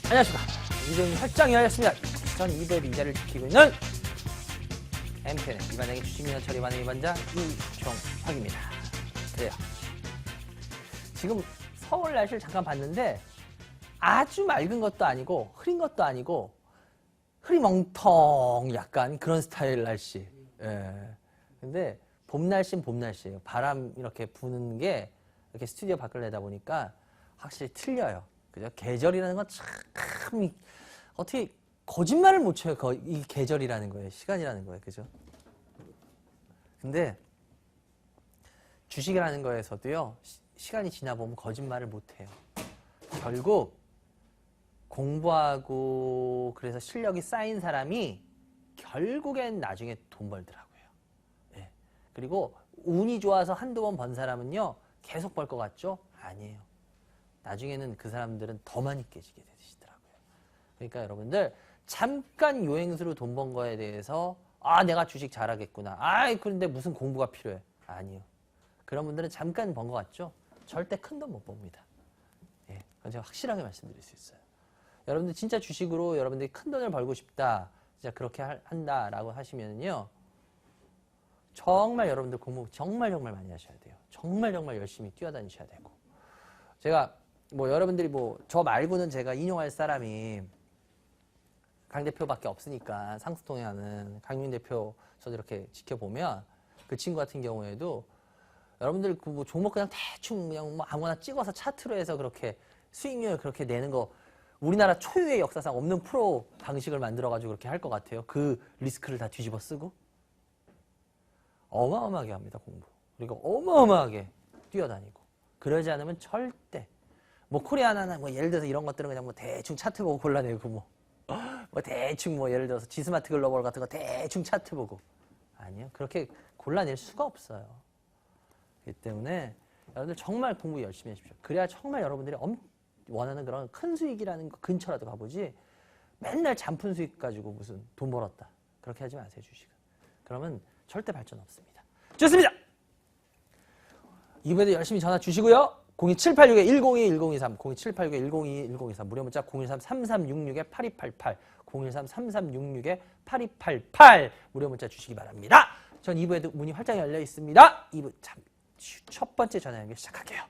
안녕하십니까. 이동 설정이 하였습니다. 2200 이자를 지키고 있는 MTN의 이반장의 주식민원처리 반응 위반장 이종혁입니다. 그래요. 지금 서울 날씨를 잠깐 봤는데 아주 맑은 것도 아니고 흐린 것도 아니고 흐리멍텅 약간 그런 스타일 날씨. 예. 근데 봄 날씨는 봄 날씨예요. 바람 이렇게 부는 게 이렇게 스튜디오 밖을 내다 보니까 확실히 틀려요. 그죠? 계절이라는 건 참 어떻게 거짓말을 못 쳐요. 이 계절이라는 거예요. 시간이라는 거예요. 그죠? 근데 주식이라는 거에서도요. 시간이 지나 보면 거짓말을 못 해요. 결국 공부하고 그래서 실력이 쌓인 사람이 결국엔 나중에 돈 벌더라고요. 예. 그리고 운이 좋아서 한두 번 번 사람은요. 계속 벌 것 같죠? 아니에요. 나중에는 그 사람들은 더 많이 깨지게 되시더라고요. 그러니까 여러분들 잠깐 요행수로 돈 번 거에 대해서 내가 주식 잘하겠구나. 그런데 무슨 공부가 필요해. 아니요. 그런 분들은 잠깐 번 것 같죠? 절대 큰 돈 못 법니다. 예, 그건 제가 확실하게 말씀드릴 수 있어요. 여러분들 진짜 주식으로 여러분들이 큰 돈을 벌고 싶다. 진짜 그렇게 한다라고 하시면요. 정말 여러분들 공부 정말 많이 하셔야 돼요. 정말 열심히 뛰어다니셔야 되고. 제가 여러분들이 저 말고는 제가 인용할 사람이 강 대표밖에 없으니까 상수통행하는 강윤 대표 저도 이렇게 지켜보면 그 친구 같은 경우에도 여러분들 그 종목 그냥 대충 그냥 아무나 찍어서 차트로 해서 그렇게 수익률 그렇게 내는 거 우리나라 초유의 역사상 없는 프로 방식을 만들어가지고 그렇게 할 것 같아요. 그 리스크를 다 뒤집어 쓰고 어마어마하게 합니다. 공부. 그리고 어마어마하게 뛰어다니고 그러지 않으면 절대 코리아나나 예를 들어서 이런 것들은 그냥 대충 차트 보고 골라내고 대충 예를 들어서 지스마트 글로벌 같은 거 대충 차트 보고 아니요. 그렇게 골라낼 수가 없어요. 그렇기 때문에 여러분들 정말 공부 열심히 하십시오. 그래야 정말 여러분들이 원하는 그런 큰 수익이라는 거 근처라도 가보지 맨날 잔푼 수익 가지고 무슨 돈 벌었다. 그렇게 하지 마세요. 주식은. 그러면 절대 발전 없습니다. 좋습니다. 이번에도 열심히 전화 주시고요. 02786-102-1023, 02786-102-1023, 무료 문자 013-3366-8288, 013-3366-8288, 무료 문자 주시기 바랍니다. 전 2부에도 문이 활짝 열려 있습니다. 2부 첫 번째 전화 연결 시작할게요.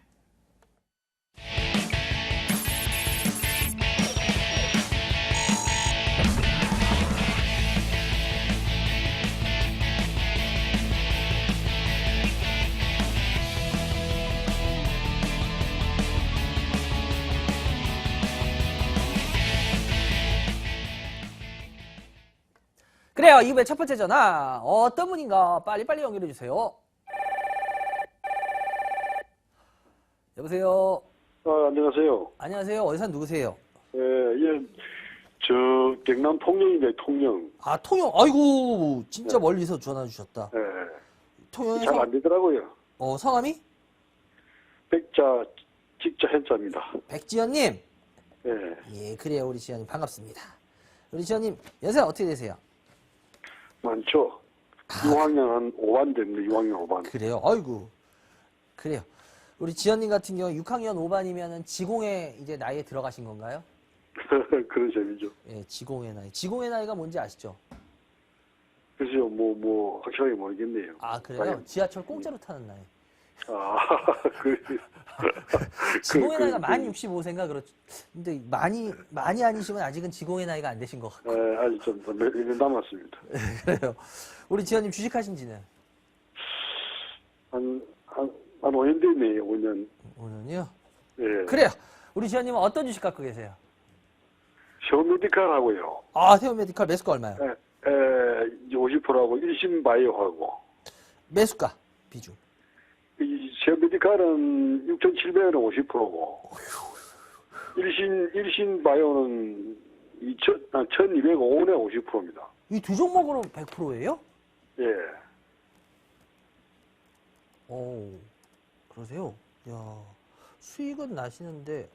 그래요. 2부의 첫 번째 전화 어떤 분인가 빨리빨리 연결해 주세요. 여보세요. 안녕하세요. 안녕하세요. 어디서 누구세요? 저 경남 통영인데 통영. 통영. 아이고 진짜 멀리서 전화 주셨다. 통영에서 잘 안 되더라고요. 성함이? 백자 직자 현자입니다. 백지연님. 예. 예, 그래요. 우리 지연님 반갑습니다. 우리 지연님 연세가 어떻게 되세요? 많죠. 6학년 한 5반 됩니다. 6학년 5반. 그래요. 아이고. 그래요. 우리 지연님 같은 경우 6학년 5반이면은 지공의 이제 나이에 들어가신 건가요? 그런 셈이죠. 예, 지공의 나이. 지공의 나이가 뭔지 아시죠? 글쎄요, 확실하게 모르겠네요. 그래요? 지하철 공짜로 타는 나이. 그. 지공의 나이가 만 65세인가 그렇죠. 근데 많이 아니시면 아직은 지공의 나이가 안 되신 것 같고. 아직 좀 몇 년 남았습니다. 그래요. 우리 지연님 주식하신 지는? 한 5년 됐네요, 5년. 5년이요? 예. 그래요. 우리 지연님은 어떤 주식 갖고 계세요? 쇼메디칼 하고요. 태오메디칼 매수가 얼마요? 50%하고 일신바이오하고. 매수가 비중. 이 쇼메디칼은 6,700원에 50%고. 일신바이오는 1,205원에 50%입니다. 이 두 종목으로 100%예요? 예. 그러세요? 야, 수익은 나시는데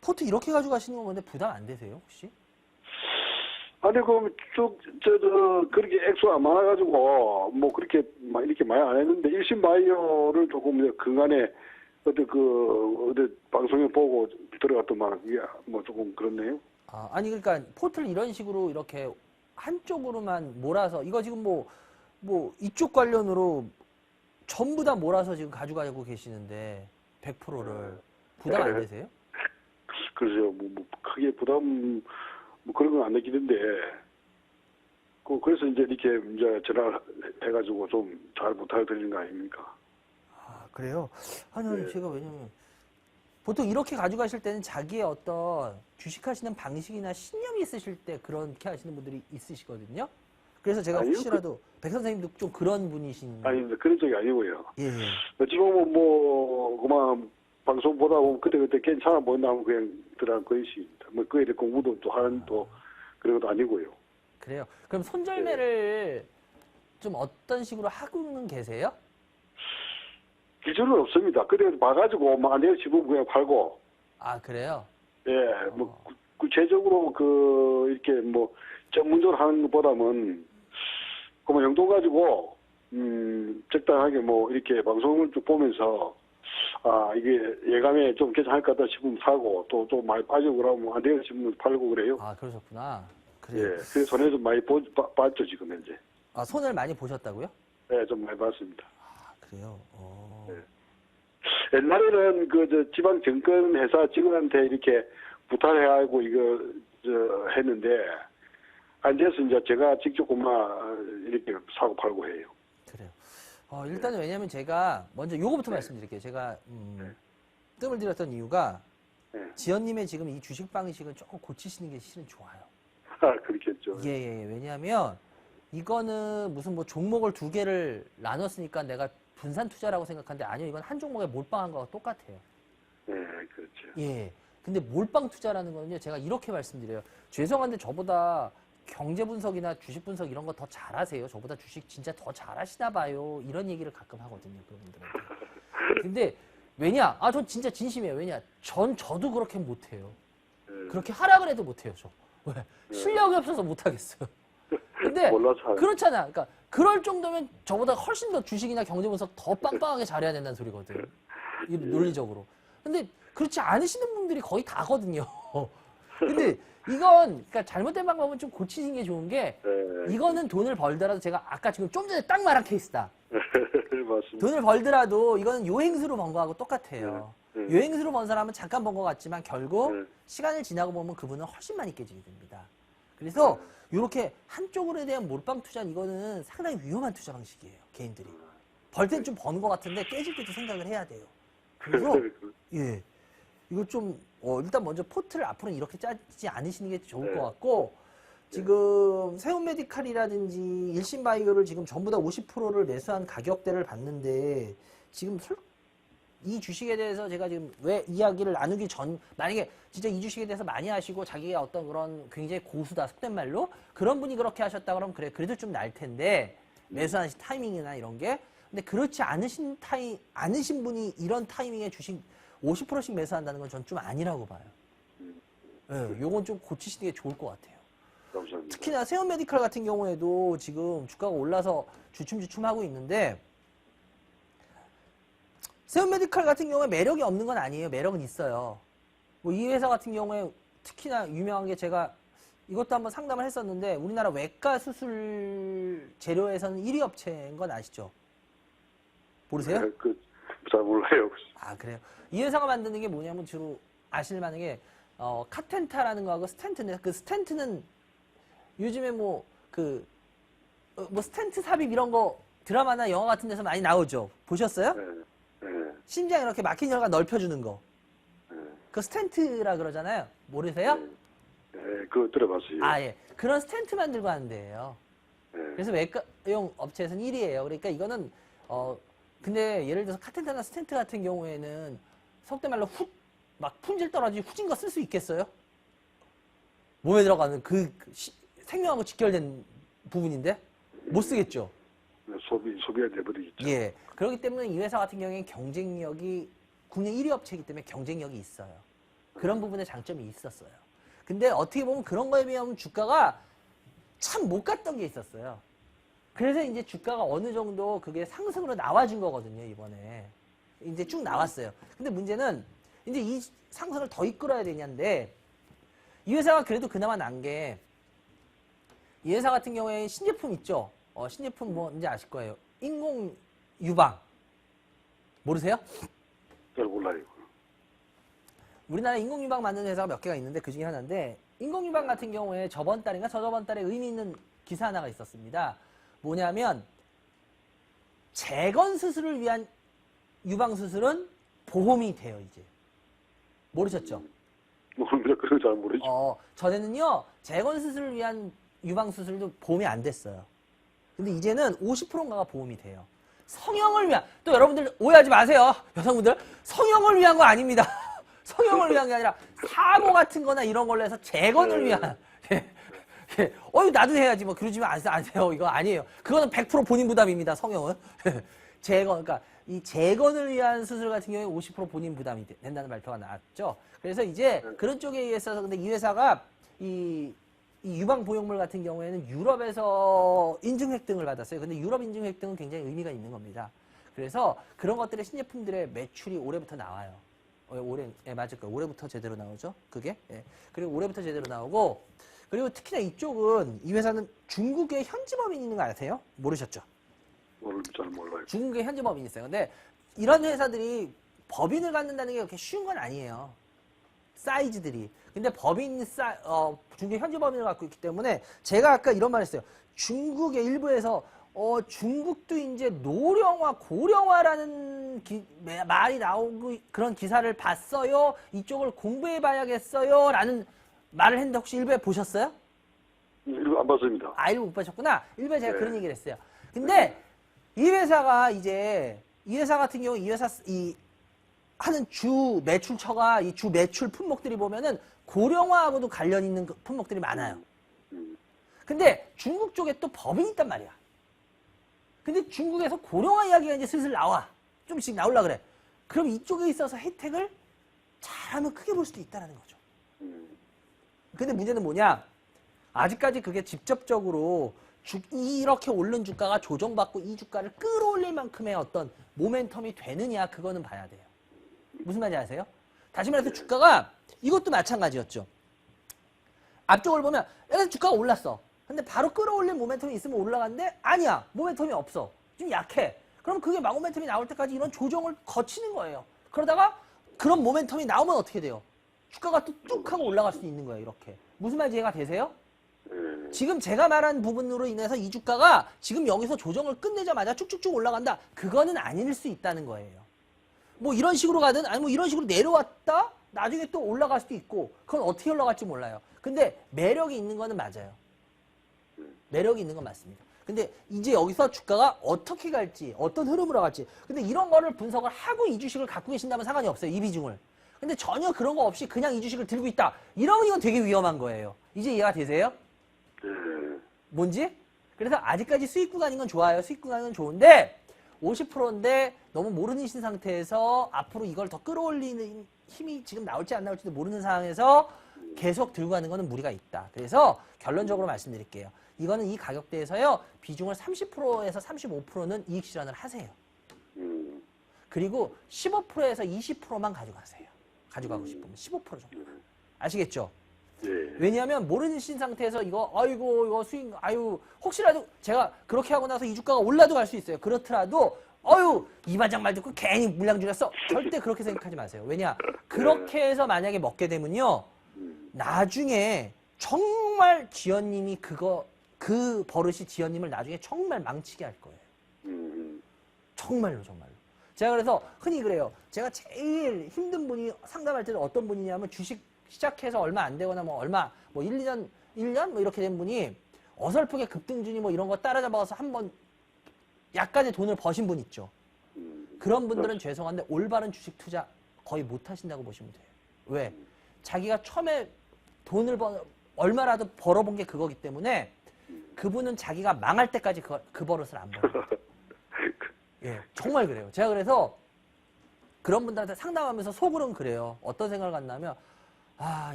포트 이렇게 가지고 가시는 건 근데 부담 안 되세요, 혹시? 아니, 그렇게 액수가 안 많아가지고, 그렇게, 이렇게 많이 안 했는데, 일신바이오를 조금 그간에 어디 어디 방송에 보고 들어갔더만 이게 뭐 조금 그렇네요. 아니 그러니까 포트를 이런 식으로 이렇게 한쪽으로만 몰아서 이거 지금 뭐 이쪽 관련으로 전부 다 몰아서 지금 가져가고 계시는데 100%를 부담 안 되세요? 그래서 뭐 크게 부담 뭐 그런 건 안 느끼는데 그래서 이제 이렇게 이제 전화를 해가지고 좀 잘 부탁드리는 거 아닙니까? 그래요? 아니 네. 제가 왜냐면 보통 이렇게 가져가실 때는 자기의 어떤 주식하시는 방식이나 신념이 있으실 때 그렇게 하시는 분들이 있으시거든요. 그래서 제가 아니요, 혹시라도 백 선생님도 좀 그런 분이신 아니 그런 쪽이 아니고요. 예. 어찌 보면 뭐 그만 방송 보다 보면 그때 괜찮아 보인다 하면 그냥 들어간 것입니다. 뭐 그에 대해 공부도 또 하는 또 그런 것도 아니고요. 그래요. 그럼 손절매를 좀 어떤 식으로 하고는 계세요? 기준은 없습니다. 그때 봐가지고 뭐 안 되는 지분 그냥 팔고 그래요? 예, 뭐 구체적으로 이렇게 뭐 전문적으로 하는 것보다는 그뭐 용돈 가지고 적당하게 뭐 이렇게 방송을 쭉 보면서 이게 예감에 좀 괜찮을 것 같다 싶으면 사고 또 좀 많이 빠지고 그러면 안 되는 싶으면 팔고 그래요. 그러셨구나. 예, 그래요. 그래서 손에 좀 많이 봤죠 지금 현재. 손을 많이 보셨다고요? 예, 좀 많이 봤습니다. 그래요. 네. 옛날에는 저 지방 증권 회사 직원한테 이렇게 부탁해가지고 이거 했는데 안 돼서 이제 제가 직접 이렇게 사고 팔고 해요. 그래요. 일단은 왜냐면 제가 먼저 요거부터 말씀드릴게요. 제가 뜸을 들였던 이유가 네. 지연님의 지금 이 주식 방식은 조금 고치시는 게 실은 좋아요. 그렇겠죠. 예. 왜냐하면 이거는 무슨 뭐 종목을 두 개를 나눴으니까 내가 분산 투자라고 생각하는데 아니요. 이건 한 종목에 몰빵한 거와 똑같아요. 네, 그렇죠. 예. 근데 몰빵 투자라는 거는요. 제가 이렇게 말씀드려요. 죄송한데 저보다 경제 분석이나 주식 분석 이런 거 더 잘하세요. 저보다 주식 진짜 더 잘하시나 봐요. 이런 얘기를 가끔 하거든요. 그런 분들한테. 근데 왜냐? 전 진짜 진심이에요. 왜냐? 저도 그렇게 못해요. 그렇게 하라 그래도 못해요. 저. 왜? 실력이 없어서 못하겠어요. 근데 몰라서 그렇잖아. 그러니까 그럴 정도면 저보다 훨씬 더 주식이나 경제 분석 더 빵빵하게 잘해야 된다는 소리거든. 이 논리적으로. 근데 그렇지 않으시는 분들이 거의 다거든요. 근데 이건 그러니까 잘못된 방법은 좀 고치시는 게 좋은 게 이거는 돈을 벌더라도 제가 아까 지금 좀 전에 딱 말한 케이스다. 맞습니다. 돈을 벌더라도 이거는 요행수로 번 거하고 똑같아요. 요행수로 번 사람은 잠깐 번 것 같지만 결국 시간을 지나고 보면 그분은 훨씬 많이 깨지게 됩니다. 그래서 이렇게 한쪽으로 대한 몰빵 투자는 이거는 상당히 위험한 투자 방식이에요. 개인들이. 벌 땐 좀 버는 것 같은데 깨질 때도 생각을 해야 돼요. 그래서 예, 이거 좀 일단 먼저 포트를 앞으로는 이렇게 짜지 않으시는 게 좋을 것 같고 지금 세운메디칼이라든지 일신바이오를 지금 전부 다 50%를 매수한 가격대를 봤는데 지금 이 주식에 대해서 제가 지금 왜 이야기를 나누기 전 만약에 진짜 이 주식에 대해서 많이 하시고 자기가 어떤 그런 굉장히 고수다 속된 말로 그런 분이 그렇게 하셨다 그러면 그래 그래도 좀 날 텐데 매수하는 타이밍이나 이런 게 근데 그렇지 않으신 분이 이런 타이밍에 주식 50%씩 매수한다는 건 전 좀 아니라고 봐요. 예, 요건 좀 고치시는 게 좋을 것 같아요. 감사합니다. 특히나 세운메디칼 같은 경우에도 지금 주가가 올라서 주춤주춤하고 있는데 세운메디칼 같은 경우에 매력이 없는 건 아니에요. 매력은 있어요. 뭐 이 회사 같은 경우에 특히나 유명한 게 제가 이것도 한번 상담을 했었는데 우리나라 외과 수술 재료에서는 1위 업체인 건 아시죠? 모르세요? 잘 몰라요. 그래요. 이 회사가 만드는 게 뭐냐면 주로 아실 만한 게 카텐타라는 거하고 스텐트인데 그 스텐트는 요즘에 뭐 스텐트 삽입 이런 거 드라마나 영화 같은 데서 많이 나오죠. 보셨어요? 심장 이렇게 막힌 혈관 넓혀주는 거. 그 스텐트라 그러잖아요. 모르세요? 그거 들어봤어요. 예. 그런 스텐트 만들고 하는 데예요. 그래서 외과용 업체에서는 1위예요. 그러니까 이거는 근데 예를 들어서 카텐타나 스텐트 같은 경우에는 속된 말로 막 품질 떨어지고 후진 거 쓸 수 있겠어요? 몸에 들어가는 생명하고 직결된 부분인데 못 쓰겠죠. 소비가 돼버리겠죠. 예. 그렇기 때문에 이 회사 같은 경우에는 경쟁력이 국내 1위 업체이기 때문에 경쟁력이 있어요. 그런 부분에 장점이 있었어요. 근데 어떻게 보면 그런 거에 비하면 주가가 참 못 갔던 게 있었어요. 그래서 이제 주가가 어느 정도 그게 상승으로 나와준 거거든요, 이번에. 이제 쭉 나왔어요. 근데 문제는 이제 이 상승을 더 이끌어야 되냐인데 이 회사가 그래도 그나마 난 게 이 회사 같은 경우에 신제품 있죠. 신제품 뭔지 아실 거예요. 인공 유방 모르세요? 잘 몰라요. 우리나라에 인공 유방 만드는 회사가 몇 개가 있는데 그 중에 하나인데 인공 유방 같은 경우에 저번 달인가 저저번 달에 의미 있는 기사 하나가 있었습니다. 뭐냐면 재건 수술을 위한 유방 수술은 보험이 돼요 이제. 모르셨죠? 모릅니다. 그런 잘 모르죠. 전에는요 재건 수술을 위한 유방 수술도 보험이 안 됐어요. 근데 이제는 50%인가가 보험이 돼요. 성형을 위한, 또 여러분들 오해하지 마세요. 여성분들 성형을 위한 거 아닙니다. 성형을 위한 게 아니라 사고 같은 거나 이런 걸로 해서 재건을 위한. 나도 해야지 뭐 그러지 마세요. 이거 아니에요. 그거는 100% 본인 부담입니다. 성형은. 재건, 그러니까 이 재건을 위한 수술 같은 경우에 50% 본인 부담이 된다는 발표가 나왔죠. 그래서 이제 그런 쪽에 의해서 근데 이 회사가 이 유방 보형물 같은 경우에는 유럽에서 인증 획등을 받았어요. 근데 유럽 인증 획등은 굉장히 의미가 있는 겁니다. 그래서 그런 것들의 신제품들의 매출이 올해부터 나와요. 맞을 거예요. 올해부터 제대로 나오죠. 그게. 예. 그리고 올해부터 제대로 나오고 그리고 특히나 이쪽은 이 회사는 중국에 현지법인이 있는 거 아세요? 모르셨죠? 잘 몰라요. 중국에 현지법인이 있어요. 근데 이런 회사들이 법인을 갖는다는 게 그렇게 쉬운 건 아니에요. 사이즈들이. 근데 중국 현지 법인을 갖고 있기 때문에 제가 아까 이런 말 했어요. 중국의 일부에서 중국도 이제 노령화, 고령화라는 말이 나오고 그런 기사를 봤어요. 이쪽을 공부해 봐야겠어요. 라는 말을 했는데 혹시 일부에 보셨어요? 일부 안 봤습니다. 일부 못 보셨구나. 일부에 제가 네. 그런 얘기를 했어요. 근데 이 회사가 이제 이 회사 같은 경우 이 회사 하는 주 매출처가 이 주 매출 품목들이 보면은 고령화하고도 관련 있는 품목들이 많아요. 근데 중국 쪽에 또 법인이 있단 말이야. 근데 중국에서 고령화 이야기가 이제 슬슬 나와. 좀씩 나오려 그래. 그럼 이쪽에 있어서 혜택을 잘하면 크게 볼 수도 있다는 거죠. 근데 문제는 뭐냐? 아직까지 그게 직접적으로 이렇게 오른 주가가 조정받고 이 주가를 끌어올릴 만큼의 어떤 모멘텀이 되느냐 그거는 봐야 돼요. 무슨 말인지 아세요? 다시 말해서 주가가 이것도 마찬가지였죠. 앞쪽을 보면 주가가 올랐어. 근데 바로 끌어올릴 모멘텀이 있으면 올라가는데 아니야. 모멘텀이 없어. 좀 약해. 그럼 그게 모멘텀이 나올 때까지 이런 조정을 거치는 거예요. 그러다가 그런 모멘텀이 나오면 어떻게 돼요? 주가가 또 쭉 하고 올라갈 수 있는 거예요. 이렇게. 무슨 말인지 이해가 되세요? 지금 제가 말한 부분으로 인해서 이 주가가 지금 여기서 조정을 끝내자마자 쭉쭉쭉 올라간다. 그거는 아닐 수 있다는 거예요. 뭐 이런 식으로 가든 아니 뭐 이런 식으로 내려왔다 나중에 또 올라갈 수도 있고 그건 어떻게 올라갈지 몰라요. 근데 매력이 있는 거는 맞아요. 매력이 있는 건 맞습니다. 근데 이제 여기서 주가가 어떻게 갈지 어떤 흐름으로 갈지 근데 이런 거를 분석을 하고 이 주식을 갖고 계신다면 상관이 없어요. 이 비중을. 근데 전혀 그런 거 없이 그냥 이 주식을 들고 있다. 이러면 이건 되게 위험한 거예요. 이제 이해가 되세요? 뭔지? 그래서 아직까지 수익 구간인 건 좋아요. 수익 구간인 건 좋은데 50%인데 너무 모르는 상태에서 앞으로 이걸 더 끌어올리는 힘이 지금 나올지 안 나올지도 모르는 상황에서 계속 들고 가는 거는 무리가 있다. 그래서 결론적으로 말씀드릴게요. 이거는 이 가격대에서요. 비중을 30%에서 35%는 이익 실현을 하세요. 그리고 15%에서 20%만 가져가세요. 가져가고 싶으면 15% 정도. 아시겠죠? 왜냐하면 모르는 상태에서 이거 수익, 혹시라도 제가 그렇게 하고 나서 이 주가가 올라도 갈 수 있어요. 그렇더라도, 이 반장 말 듣고 괜히 물량 줄였어. 절대 그렇게 생각하지 마세요. 왜냐? 그렇게 해서 만약에 먹게 되면요. 나중에 정말 지연님이 그 버릇이 지연님을 나중에 정말 망치게 할 거예요. 정말로. 제가 그래서 흔히 그래요. 제가 제일 힘든 분이 상담할 때는 어떤 분이냐면 주식 시작해서 얼마 안 되거나 1년 뭐 이렇게 된 분이 어설프게 급등주니 뭐 이런 거 따라잡아서 한번 약간의 돈을 버신 분 있죠. 그런 분들은 죄송한데 올바른 주식 투자 거의 못 하신다고 보시면 돼요. 왜? 자기가 처음에 돈을 얼마라도 벌어본 게 그거기 때문에 그분은 자기가 망할 때까지 그 버릇을 안 벌어요. 예, 정말 그래요. 제가 그래서 그런 분들한테 상담하면서 속으로는 그래요. 어떤 생각을 갖냐면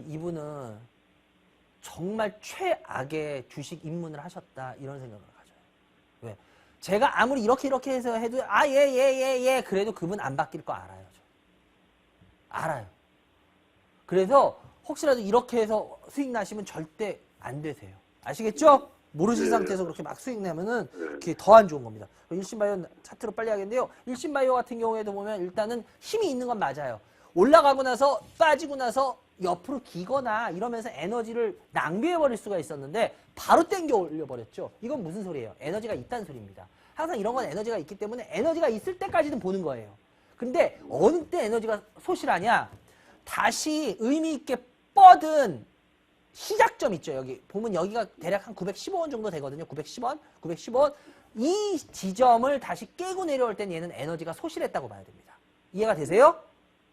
이분은 정말 최악의 주식 입문을 하셨다 이런 생각을 가져요. 왜? 제가 아무리 이렇게 해서 해도 예 그래도 그분 안 바뀔 거 알아요. 알아요. 그래서 혹시라도 이렇게 해서 수익 나시면 절대 안 되세요. 아시겠죠? 모르실 네. 상태에서 그렇게 막 수익 내면은 네. 그게 더 안 좋은 겁니다. 일신바이오 차트로 빨리 하겠는데요. 일신바이오 같은 경우에도 보면 일단은 힘이 있는 건 맞아요. 올라가고 나서 빠지고 나서 옆으로 기거나 이러면서 에너지를 낭비해버릴 수가 있었는데 바로 땡겨 올려버렸죠. 이건 무슨 소리예요? 에너지가 있다는 소리입니다. 항상 이런 건 에너지가 있기 때문에 에너지가 있을 때까지는 보는 거예요. 근데 어느 때 에너지가 소실하냐? 다시 의미 있게 뻗은 시작점 있죠. 여기 보면 여기가 대략 한 915원 정도 되거든요. 910원. 이 지점을 다시 깨고 내려올 땐 얘는 에너지가 소실했다고 봐야 됩니다. 이해가 되세요?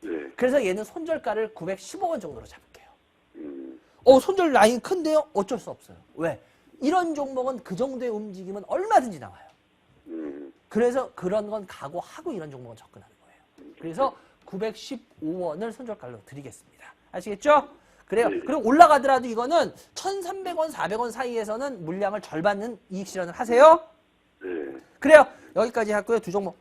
네. 그래서 얘는 손절가를 915원 정도로 잡을게요. 음. 손절 라인 큰데요? 어쩔 수 없어요. 왜? 이런 종목은 그 정도의 움직임은 얼마든지 나와요. 그래서 그런 건 각오하고 이런 종목은 접근하는 거예요. 그래서 915원을 손절가로 드리겠습니다. 아시겠죠? 그래요. 네. 그리고 올라가더라도 이거는 1,300원, 400원 사이에서는 물량을 절반은 이익 실현을 하세요. 네. 그래요. 여기까지 하고요. 두 종목.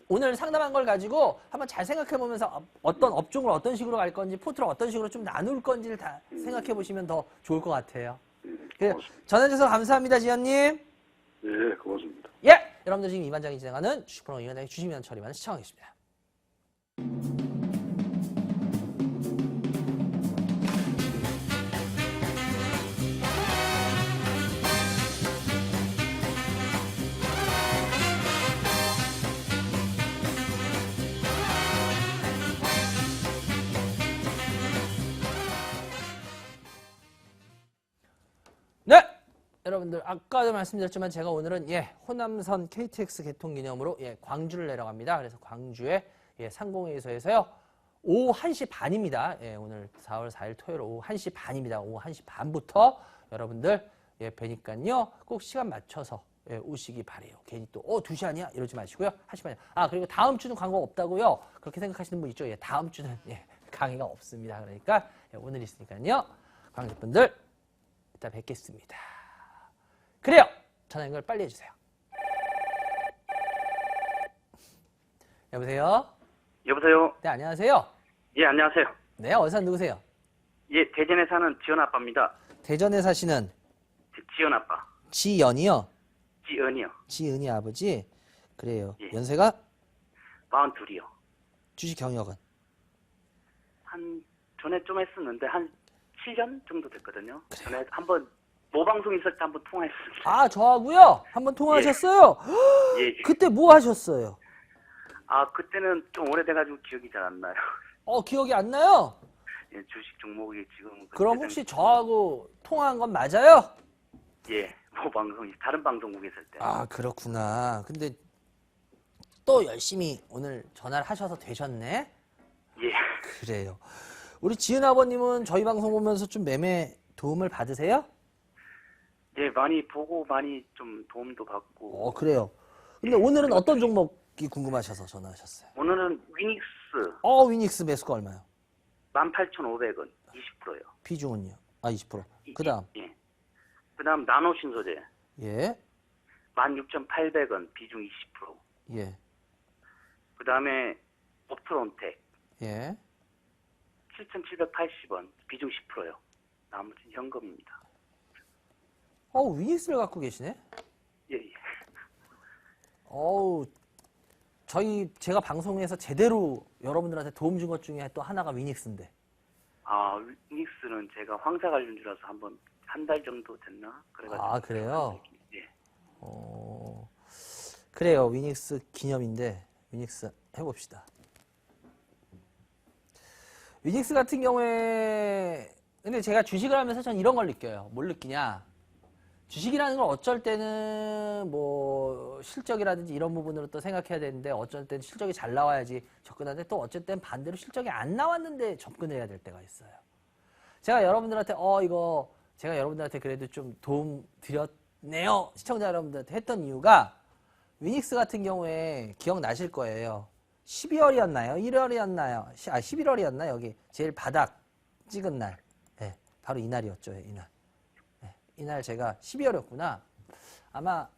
오늘 상담한 걸 가지고 한번 잘 생각해 보면서 어떤 업종을 어떤 식으로 갈 건지 포트를 어떤 식으로 좀 나눌 건지를 다 생각해 보시면 더 좋을 것 같아요. 그래요. 고맙습니다. 전화주셔서 감사합니다, 지연님. 네, 고맙습니다. 예! 여러분들 지금 이반장이 진행하는 주식프로 이반장의 주식면 처리만 시청하고 계십니다. 네! 여러분들 아까도 말씀드렸지만 제가 오늘은 호남선 KTX 개통 기념으로 광주를 내려갑니다. 그래서 광주에 상공회의소에서요. 오후 1시 반입니다. 오늘 4월 4일 토요일 오후 1시 반입니다. 오후 1시 반부터 여러분들 뵈니까요. 꼭 시간 맞춰서 오시기 바래요. 괜히 또 2시 아니야? 이러지 마시고요. 1시 반이야. 그리고 다음 주는 광고 없다고요. 그렇게 생각하시는 분 있죠? 다음 주는 강의가 없습니다. 그러니까 오늘 있으니까요. 관객분들 이따 뵙겠습니다. 그래요. 전화 연결 빨리 해주세요. 여보세요? 여보세요? 네, 안녕하세요. 예, 안녕하세요. 네, 어디서 누구세요? 예, 대전에 사는 지연 아빠입니다. 대전에 사시는 지연 아빠. 지연이요? 지연이요. 지은이 아버지? 그래요. 예. 연세가? 42이요. 주식 경력은? 전에 좀 했었는데, 한 7년 정도 됐거든요. 전에 한번, 모방송 있을 때 한번 통화했습니다. 저하고요? 한번 통화하셨어요? 예. 그때 뭐 하셨어요? 그때는 좀 오래돼가지고 기억이 잘 안 나요. 기억이 안 나요? 예, 주식 종목이 지금. 그럼 혹시 저하고 통화한 건 맞아요? 예, 모방송, 다른 방송국에 있을 때. 그렇구나. 근데 또 열심히 오늘 전화를 하셔서 되셨네? 예. 그래요. 우리 지은 아버님은 저희 방송 보면서 좀 매매 도움을 받으세요? 예, 많이 보고 많이 좀 도움도 받고. 그래요. 근데 오늘은 어떤 종목이 궁금하셔서 전화하셨어요? 오늘은 위닉스 위닉스 매수가 얼마요? 18,500원, 20%요. 비중은요? 20%. 그 다음. 예. 그 다음 나노신소재 예. 16,800원, 비중 20%. 예. 그 다음에 옵트론텍 예. 7,780원, 비중 10%요. 나머지는 현금입니다. 위닉스를 갖고 계시네? 예, 예. 제가 방송에서 제대로 여러분들한테 도움 준 것 중에 또 하나가 위닉스인데. 위닉스는 제가 황사 관련주라서 한 달 정도 됐나? 그래가지고. 그래요? 예. 그래요. 위닉스 기념인데, 위닉스 해봅시다. 위닉스 같은 경우에, 근데 제가 주식을 하면서 전 이런 걸 느껴요. 뭘 느끼냐? 주식이라는 걸 어쩔 때는 뭐 실적이라든지 이런 부분으로 또 생각해야 되는데 어쩔 때는 실적이 잘 나와야지 접근하는데 또 어쩔 땐 반대로 실적이 안 나왔는데 접근을 해야 될 때가 있어요. 제가 여러분들한테 제가 여러분들한테 그래도 좀 도움 드렸네요. 시청자 여러분들한테 했던 이유가 위닉스 같은 경우에 기억나실 거예요. 12월이었나요? 1월이었나요? 11월이었나? 여기 제일 바닥 찍은 날. 네, 바로 이날이었죠. 이날. 이날 제가 12월이었구나. 아마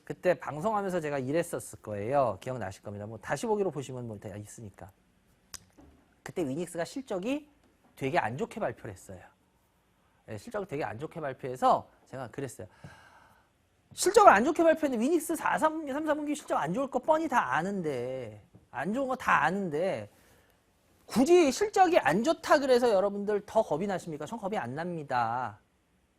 그때 방송하면서 제가 이랬었을 거예요. 기억나실 겁니다. 뭐 다시 보기로 보시면 뭐 다 있으니까. 그때 위닉스가 실적이 되게 안 좋게 발표를 했어요. 네, 실적을 되게 안 좋게 발표해서 제가 그랬어요. 실적을 안 좋게 발표했는데 위닉스 3, 4분기 실적 안 좋을 거 뻔히 다 아는데 안 좋은 거 다 아는데 굳이 실적이 안 좋다 그래서 여러분들 더 겁이 나십니까? 전 겁이 안 납니다.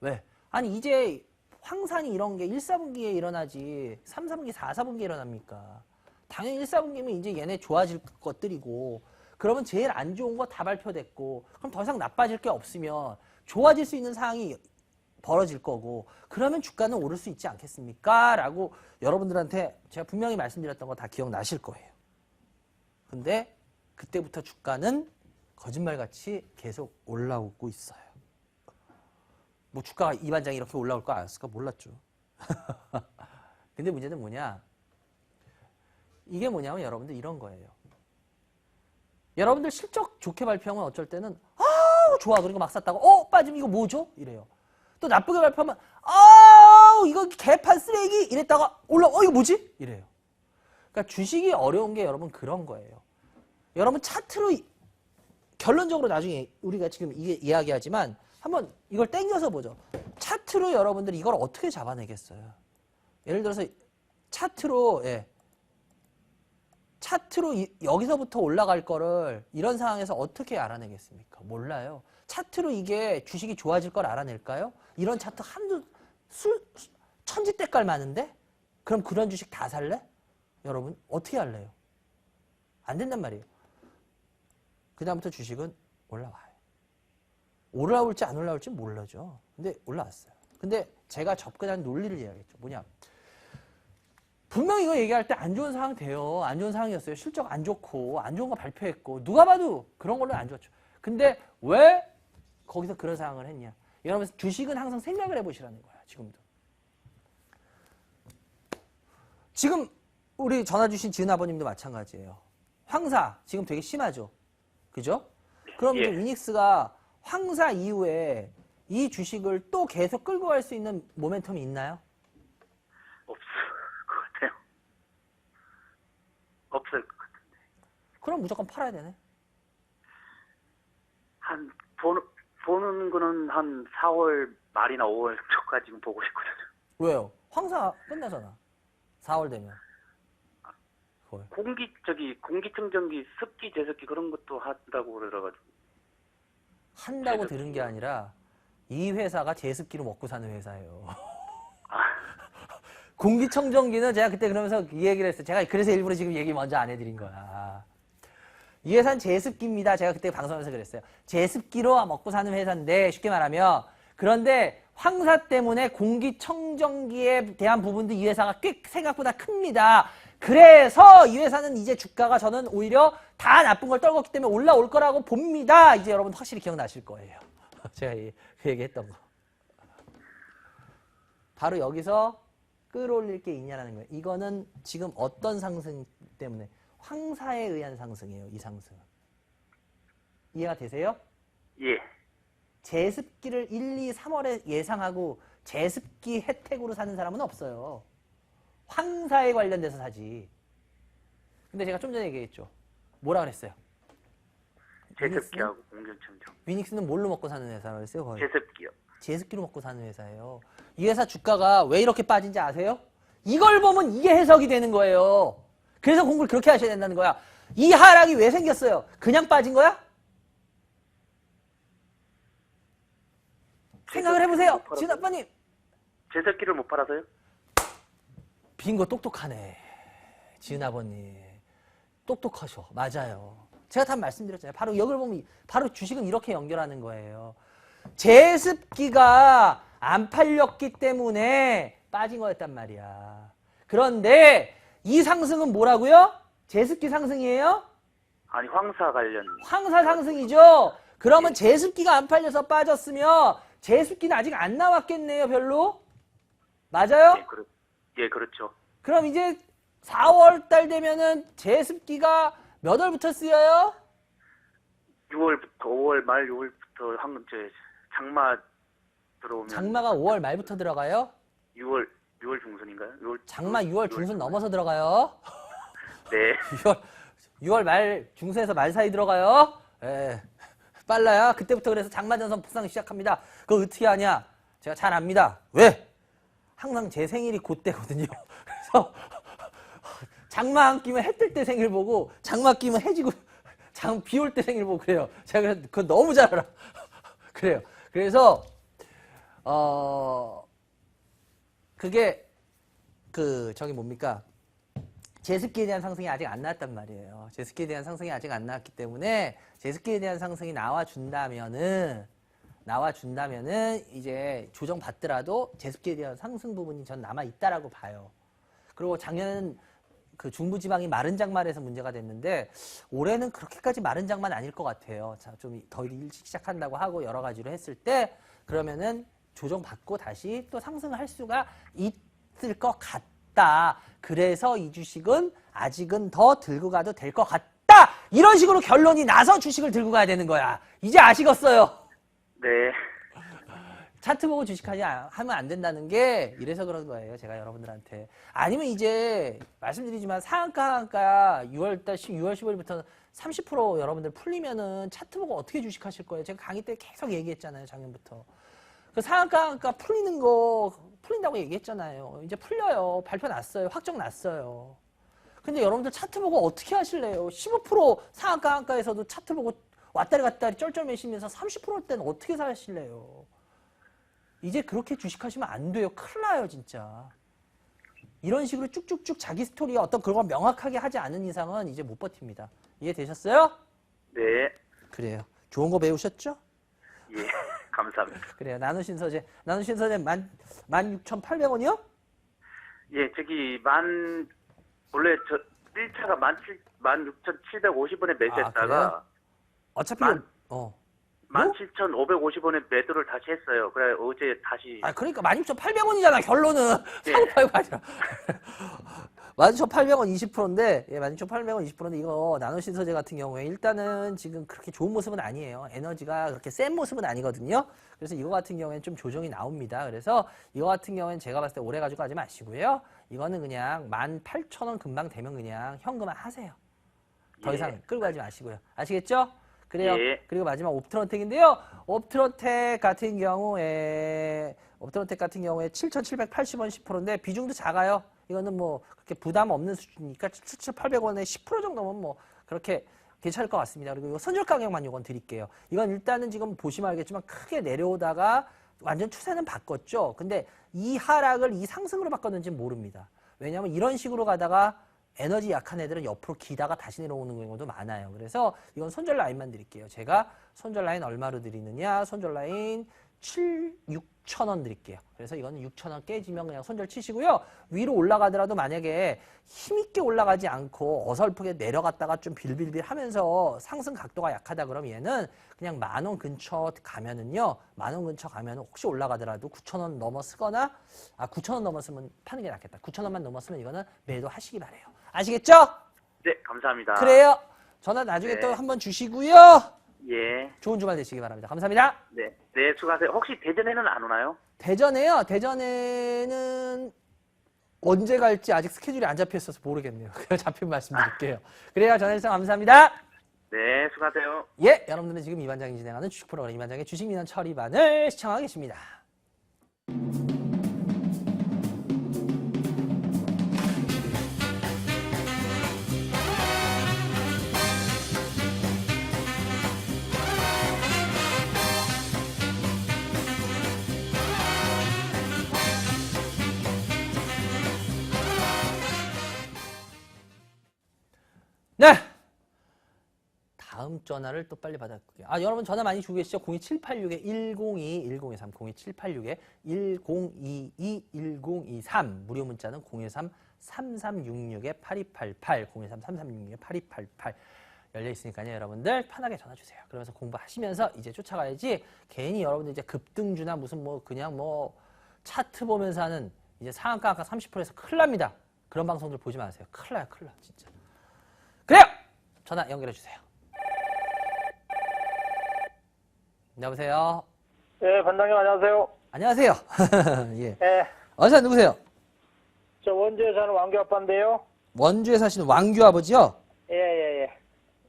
왜? 아니 이제 황산이 이런 게 1, 4분기에 일어나지 3, 4분기, 4, 4분기에 일어납니까? 당연히 1, 4분기면 이제 얘네 좋아질 것들이고 그러면 제일 안 좋은 거 다 발표됐고 그럼 더 이상 나빠질 게 없으면 좋아질 수 있는 상황이 벌어질 거고 그러면 주가는 오를 수 있지 않겠습니까? 라고 여러분들한테 제가 분명히 말씀드렸던 거 다 기억나실 거예요. 근데 그때부터 주가는 거짓말같이 계속 올라오고 있어요. 뭐 주가가 이 반장이 이렇게 올라올 거 알았을까? 몰랐죠. 근데 문제는 뭐냐? 이게 뭐냐면 여러분들 이런 거예요. 여러분들 실적 좋게 발표하면 어쩔 때는 좋아 그러니까 막 샀다가 빠지면 이거 뭐죠? 이래요. 또 나쁘게 발표하면 이거 개판 쓰레기 이랬다가 이거 뭐지? 이래요. 그러니까 주식이 어려운 게 여러분 그런 거예요. 여러분 차트로 결론적으로 나중에 우리가 지금 이게 이야기하지만 한번 이걸 땡겨서 보죠. 차트로 여러분들이 이걸 어떻게 잡아내겠어요? 예를 들어서 차트로 여기서부터 올라갈 거를 이런 상황에서 어떻게 알아내겠습니까? 몰라요. 차트로 이게 주식이 좋아질 걸 알아낼까요? 이런 차트 천지 때깔 많은데? 그럼 그런 주식 다 살래? 여러분 어떻게 할래요? 안 된단 말이에요. 그 다음부터 주식은 올라와요. 올라올지 안 올라올지 몰라죠. 근데 올라왔어요. 근데 제가 접근한 논리를 이야기했죠. 뭐냐? 분명히 이거 얘기할 때 안 좋은 상황 돼요. 안 좋은 상황이었어요. 실적 안 좋고 안 좋은 거 발표했고 누가 봐도 그런 걸로 안 좋았죠. 근데 왜 거기서 그런 상황을 했냐? 여러분 주식은 항상 생각을 해보시라는 거야. 지금도. 지금 우리 전화 주신 지은 아버님도 마찬가지예요. 황사 지금 되게 심하죠. 그죠? 그럼 이제 위닉스가 황사 이후에 이 주식을 또 계속 끌고 갈 수 있는 모멘텀이 있나요? 없을 것 같아요. 없을 것 같은데. 그럼 무조건 팔아야 되네. 한 보는 거는 한 4월 말이나 5월 초까지 지금 보고 있거든요. 왜요? 황사 끝나잖아. 4월 되면. 공기청정기, 습기 제습기 그런 것도 한다고 그러가지고. 한다고 제습기. 들은 게 아니라 이 회사가 제습기로 먹고 사는 회사예요. 공기청정기는 제가 그때 그러면서 이 얘기를 했어요. 제가 그래서 일부러 지금 얘기 먼저 안 해드린 거야. 이 회사는 제습기입니다. 제가 그때 방송하면서 그랬어요. 제습기로 먹고 사는 회사인데 쉽게 말하면 그런데 황사 때문에 공기청정기에 대한 부분도 이 회사가 꽤 생각보다 ክ입니다. 그래서 이 회사는 이제 주가가 저는 오히려 다 나쁜 걸 떨궜기 때문에 올라올 거라고 봅니다. 이제 여러분 확실히 기억나실 거예요. 제가 그 얘기했던 거. 바로 여기서 끌어올릴 게 있냐라는 거예요. 이거는 지금 어떤 상승 때문에 황사에 의한 상승이에요. 이 상승은. 이해가 되세요? 예. 제습기를 1, 2, 3월에 예상하고 제습기 혜택으로 사는 사람은 없어요. 황사에 관련돼서 사지. 근데 제가 좀 전에 얘기했죠. 뭐라 그랬어요? 제습기하고 공기청정. 위닉스는 뭘로 먹고 사는 회사라고 그랬어요? 거의? 제습기요. 제습기로 먹고 사는 회사예요. 이 회사 주가가 왜 이렇게 빠진지 아세요? 이걸 보면 이게 해석이 되는 거예요. 그래서 공부를 그렇게 하셔야 된다는 거야. 이 하락이 왜 생겼어요? 그냥 빠진 거야? 생각을 해보세요. 지은 아빠님. 제습기를 못 팔아서요? 빙고 똑똑하네. 지은 아버님. 똑똑하셔. 맞아요. 제가 다 말씀드렸잖아요. 바로 여기를 보면 바로 주식은 이렇게 연결하는 거예요. 제습기가 안 팔렸기 때문에 빠진 거였단 말이야. 그런데 이 상승은 뭐라고요? 제습기 상승이에요? 아니 황사 관련. 황사 상승이죠. 그러면 제습기가 안 팔려서 빠졌으면 제습기는 아직 안 나왔겠네요. 별로. 맞아요? 예, 그렇죠. 그럼 이제 4월 달 되면은 제습기가 몇 월부터 쓰여요? 6월부터 5월 말 6월부터 장마 들어오면 장마가 5월 말부터 들어가요? 6월 6월 중순인가요? 6월, 장마 6월 중순 넘어서 들어가요. 네. 6월 말 중순에서 말 사이 들어가요. 예. 빨라요. 그때부터 그래서 장마전선 북상 시작합니다. 그거 어떻게 하냐? 제가 잘 압니다. 왜? 항상 제 생일이 그때거든요. 그래서 장마 안 끼면 해 뜰 때 생일 보고 장마 끼면 해지고 비 올 때 생일 보고 그래요. 제가 그거 너무 잘 알아. 그래요. 그래서 그게 저기 뭡니까? 제습기에 대한 상승이 아직 안 나왔단 말이에요. 제습기에 대한 상승이 아직 안 나왔기 때문에 제습기에 대한 상승이 나와준다면은 이제 조정 받더라도 제습기에 대한 상승 부분이 전 남아 있다라고 봐요. 그리고 작년은 그 중부지방이 마른 장마에서 문제가 됐는데 올해는 그렇게까지 마른 장마는 아닐 것 같아요. 자, 좀 더 일찍 시작한다고 하고 여러 가지로 했을 때 그러면은 조정 받고 다시 또 상승을 할 수가 있을 것 같다. 그래서 이 주식은 아직은 더 들고 가도 될 것 같다. 이런 식으로 결론이 나서 주식을 들고 가야 되는 거야. 이제 아시겠어요? 네. 차트 보고 주식하면 안 된다는 게 이래서 그런 거예요. 제가 여러분들한테. 아니면 이제 말씀드리지만 상한가 6월 15일부터 30% 여러분들 풀리면은 차트 보고 어떻게 주식하실 거예요? 제가 강의 때 계속 얘기했잖아요. 작년부터. 그 상한가 풀리는 거 풀린다고 얘기했잖아요. 이제 풀려요. 발표 났어요. 확정 났어요. 근데 여러분들 차트 보고 어떻게 하실래요? 15% 상한가에서도 차트 보고 왔다리 갔다리 쩔쩔매시면서 30%일 때는 어떻게 사실래요? 이제 그렇게 주식하시면 안 돼요. 큰일 나요, 진짜. 이런 식으로 쭉쭉쭉 자기 스토리에 어떤 그런 걸 명확하게 하지 않은 이상은 이제 못 버팁니다. 이해되셨어요? 네. 그래요. 좋은 거 배우셨죠? 예. 감사합니다. 그래요. 나누신 서재 16,800원이요? 예, 저기 원래 저 1차가 16,750원에 매수했다가 그래요? 어차피 17,550원에 매도를 다시 했어요. 그래 어제 다시 그러니까 16,800원이잖아, 결론은. 예. 사고 팔고 아니라. 16,800원 20%인데, 16,800원 20%인데, 이거 나노신소재 같은 경우에 일단은 지금 그렇게 좋은 모습은 아니에요. 에너지가 그렇게 센 모습은 아니거든요. 그래서 이거 같은 경우에는 좀 조정이 나옵니다. 그래서 이거 같은 경우에는 제가 봤을 때 오래 가지고 가지 마시고요. 이거는 그냥 18,000원 금방 되면 그냥 현금화 하세요. 더 이상 끌고 가지 마시고요. 아시겠죠? 그래요. 예. 그리고 마지막 옵트론텍인데요. 옵트론텍 같은 경우에 7,780원 10%인데 비중도 작아요. 이거는 뭐 그렇게 부담 없는 수준이니까 7,800원에 10% 정도면 뭐 그렇게 괜찮을 것 같습니다. 그리고 이거 선절 가격만 이건 드릴게요. 이건 일단은 지금 보시면 알겠지만 크게 내려오다가 완전 추세는 바꿨죠. 근데 이 하락을 이 상승으로 바꿨는지는 모릅니다. 왜냐하면 이런 식으로 가다가 에너지 약한 애들은 옆으로 기다가 다시 내려오는 경우도 많아요. 그래서 이건 손절 라인만 드릴게요. 제가 손절 라인 얼마로 드리느냐? 손절 라인 6,000원 드릴게요. 그래서 이거는 6,000원 깨지면 그냥 손절 치시고요. 위로 올라가더라도 만약에 힘있게 올라가지 않고 어설프게 내려갔다가 좀 빌빌빌 하면서 상승 각도가 약하다 그러면 얘는 그냥 10,000원 근처 가면은요. 10,000원 근처 가면 혹시 올라가더라도 9,000원 넘어서거나 9,000원 넘었으면 파는 게 낫겠다. 9,000원만 넘었으면 이거는 매도 하시기 바래요. 아시겠죠? 네, 감사합니다. 그래요. 전화 나중에 네. 또 한번 주시고요. 예. 좋은 주말 되시기 바랍니다. 감사합니다. 네. 네, 수고하세요. 혹시 대전에는 안 오나요? 대전에요. 대전에는 언제 갈지 아직 스케줄이 안 잡혀 있어서 모르겠네요. 그냥 잡힌 말씀드릴게요. 그래요. 전화해주셔서 감사합니다. 네, 수고하세요. 예, 여러분들은 지금 이반장이 진행하는 주식 프로그램 이반장의 주식민원 처리반을 시청하고 계십니다. 네. 다음 전화를 또 빨리 받아볼게요. 여러분 전화 많이 주고 계시죠? 02786-102-1023, 02786-1022-1023, 무료 문자는 013-3366-8288, 013-3366-8288 열려있으니까요. 여러분들 편하게 전화 주세요. 그러면서 공부하시면서 이제 쫓아가야지 괜히 여러분들 이제 급등주나 무슨 뭐 그냥 뭐 차트 보면서 하는 이제 상한가 아까 30%에서 큰일 납니다. 그런 방송들 보지 마세요. 큰일 나요. 큰일 나. 진짜. 그래요! 전화 연결해 주세요. 여보세요? 예, 반장님 안녕하세요. 안녕하세요. 예. 예, 어서 누구세요? 저 원주에 사는 왕규 아빠인데요. 원주에 사시는 왕규 아버지요? 예.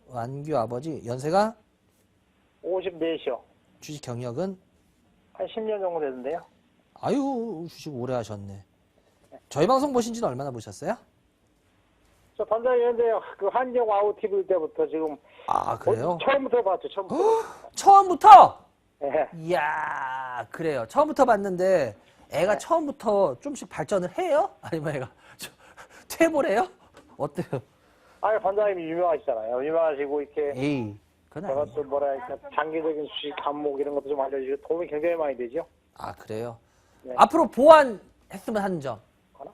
왕규 아버지 연세가 54시요. 주식 경력은 한 10년 정도 됐는데요. 아유 주식 오래 하셨네. 저희 방송 보신 지는 얼마나 보셨어요? 저 반장님인데 그 한정 와우 TV 때부터 지금 아 그래요? 처음부터 봤죠. 처음부터. 처음부터? 예. 이야 그래요. 처음부터 봤는데 애가 네. 처음부터 좀씩 발전을 해요? 아니면 애가 퇴보래요? 어때요? 아니 반장님이 유명하시잖아요. 유명하시고 이렇게 에이 그건 제가 아니에요. 또 뭐랄까 장기적인 주식 감목 이런 것도 좀 알려주고 도움이 굉장히 많이 되죠. 아 그래요? 네. 앞으로 보완했으면 하는 점 하나?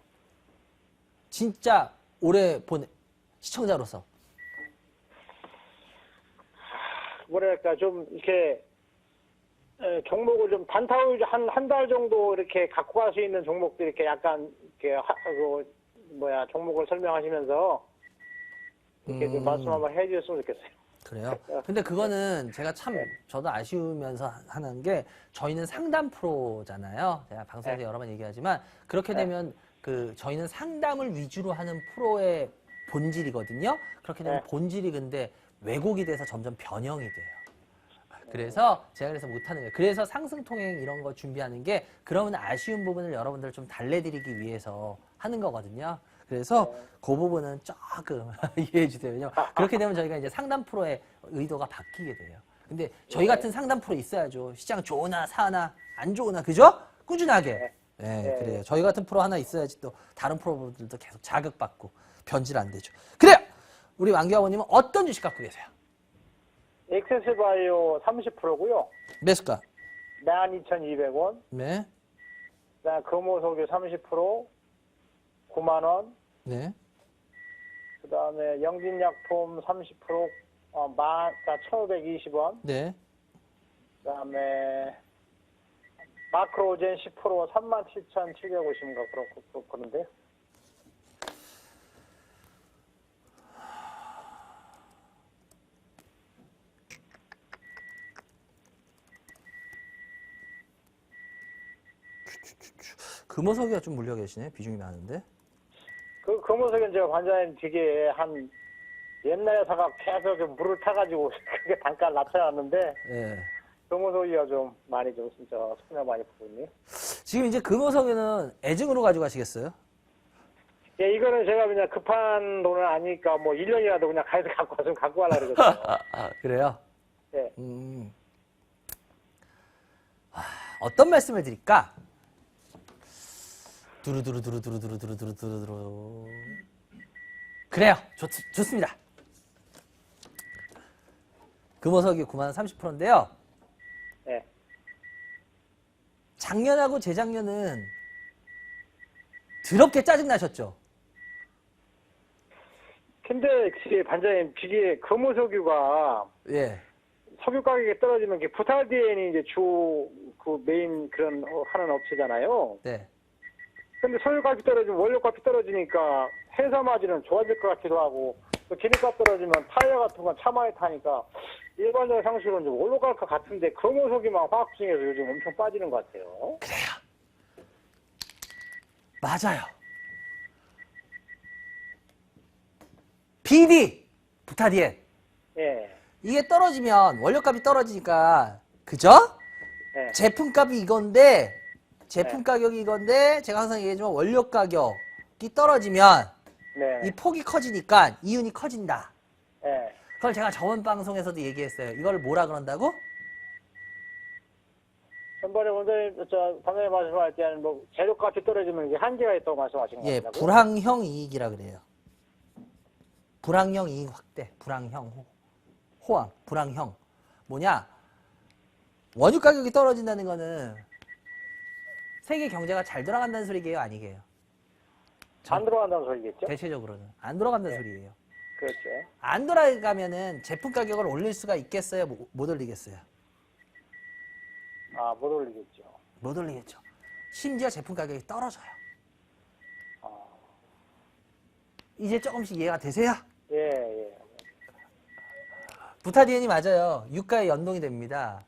진짜 오래 본 시청자로서 뭐랄까 좀 이렇게 종목을 좀 단타로 한 달 정도 이렇게 갖고 갈 수 있는 종목들 이렇게 약간 이렇게 종목을 설명하시면서 이렇게 좀 말씀 한번 해주셨으면 좋겠어요. 그래요? 근데 그거는 제가 참 저도 아쉬우면서 하는 게 저희는 상담 프로잖아요. 제가 방송에서 네. 여러 번 얘기하지만 그렇게 되면 그 저희는 상담을 위주로 하는 프로의 본질이거든요. 그렇게 되면 네. 본질이 근데 왜곡이 돼서 점점 변형이 돼요. 그래서 제가 그래서 못하는 거예요. 그래서 상승통행 이런 거 준비하는 게 그러면 아쉬운 부분을 여러분들 좀 달래드리기 위해서 하는 거거든요. 그래서 그 부분은 조금 이해해 주세요. 왜냐면 그렇게 되면 저희가 이제 상담 프로의 의도가 바뀌게 돼요. 근데 저희 같은 상담 프로 있어야죠. 시장 좋으나 사나 안 좋으나 그죠? 꾸준하게. 네, 그래요. 저희 같은 프로 하나 있어야지 또 다른 프로들도 계속 자극받고 변질 안 되죠. 그래요. 우리 왕규 아버님은 어떤 주식 갖고 계세요? 엑세스바이오 30%고요. 매수가? 12,200원. 네. 그다음 금호석유 30% 9만 원. 네. 그다음에 영진약품 30% 1,520원. 네. 그다음에 마크로젠 10% 37,750인가 그런데. 금호석이가 좀 물려 계시네. 비중이 많은데. 그 금호석은 제가 관장님 되게 한 옛날에 사가 계속 물을 타가지고 그게 단가를 낮춰놨는데 예. 금호석이가 좀 많이 좀 진짜 손해 많이 보고 있네요. 지금 이제 금호석이는 애증으로 가져가시겠어요? 예, 이거는 제가 그냥 급한 돈은 아니니까 뭐 1년이라도 그냥 가서 갖고 와서 갖고 가려고 그러거든요. 그래요? 예. 어떤 말씀을 드릴까? 두루두루두루두루두루두루두루두루. 그래요. 좋습니다. 금호석이 9만 원 30%인데요. 예. 작년하고 재작년은 더럽게 짜증나셨죠? 근데 그게 반장님 이게 금호석유가 예. 석유 가격이 떨어지면 게 부탈디엔이 이제 주 그 메인 그런 하는 업체잖아요. 네. 근데 석유값이 떨어지면 원료값이 떨어지니까 회사 마진은 좋아질 것 같기도 하고 또 기름값 떨어지면 타이어 같은 건 차 많이 타니까 일반적인 상식으로는 좀 올라갈 것 같은데 금호석유만 화학중에서 요즘 엄청 빠지는 것 같아요. 그래요. 맞아요. BD, 부타디엔. 예. 이게 떨어지면 원료값이 떨어지니까 그죠? 예. 제품값이 이건데 제품 가격이 이건데 제가 항상 얘기하지만 원료 가격이 떨어지면 네. 이 폭이 커지니까 이윤이 커진다. 예. 그걸 제가 저번 방송에서도 얘기했어요. 이걸 뭐라 그런다고? 전번에 원장님, 방금 말씀할 때는 뭐 재료값이 떨어지면 이게 한계가 있다고 말씀하신 거 예, 같다고요? 불황형 이익이라 그래요. 불황형 이익 확대, 불황형 호황, 불황형. 뭐냐? 원유 가격이 떨어진다는 거는 세계 경제가 잘 돌아간다는 소리게요, 아니게요? 안 들어간다는 소리겠죠? 대체적으로는 안 돌아간다는 소리예요. 그렇죠. 안 돌아가면은 제품 가격을 올릴 수가 있겠어요? 못 올리겠어요? 아, 못 올리겠죠. 못 올리겠죠. 심지어 제품 가격이 떨어져요. 이제 조금씩 이해가 되세요? 예. 부타디엔이 맞아요. 유가에 연동이 됩니다.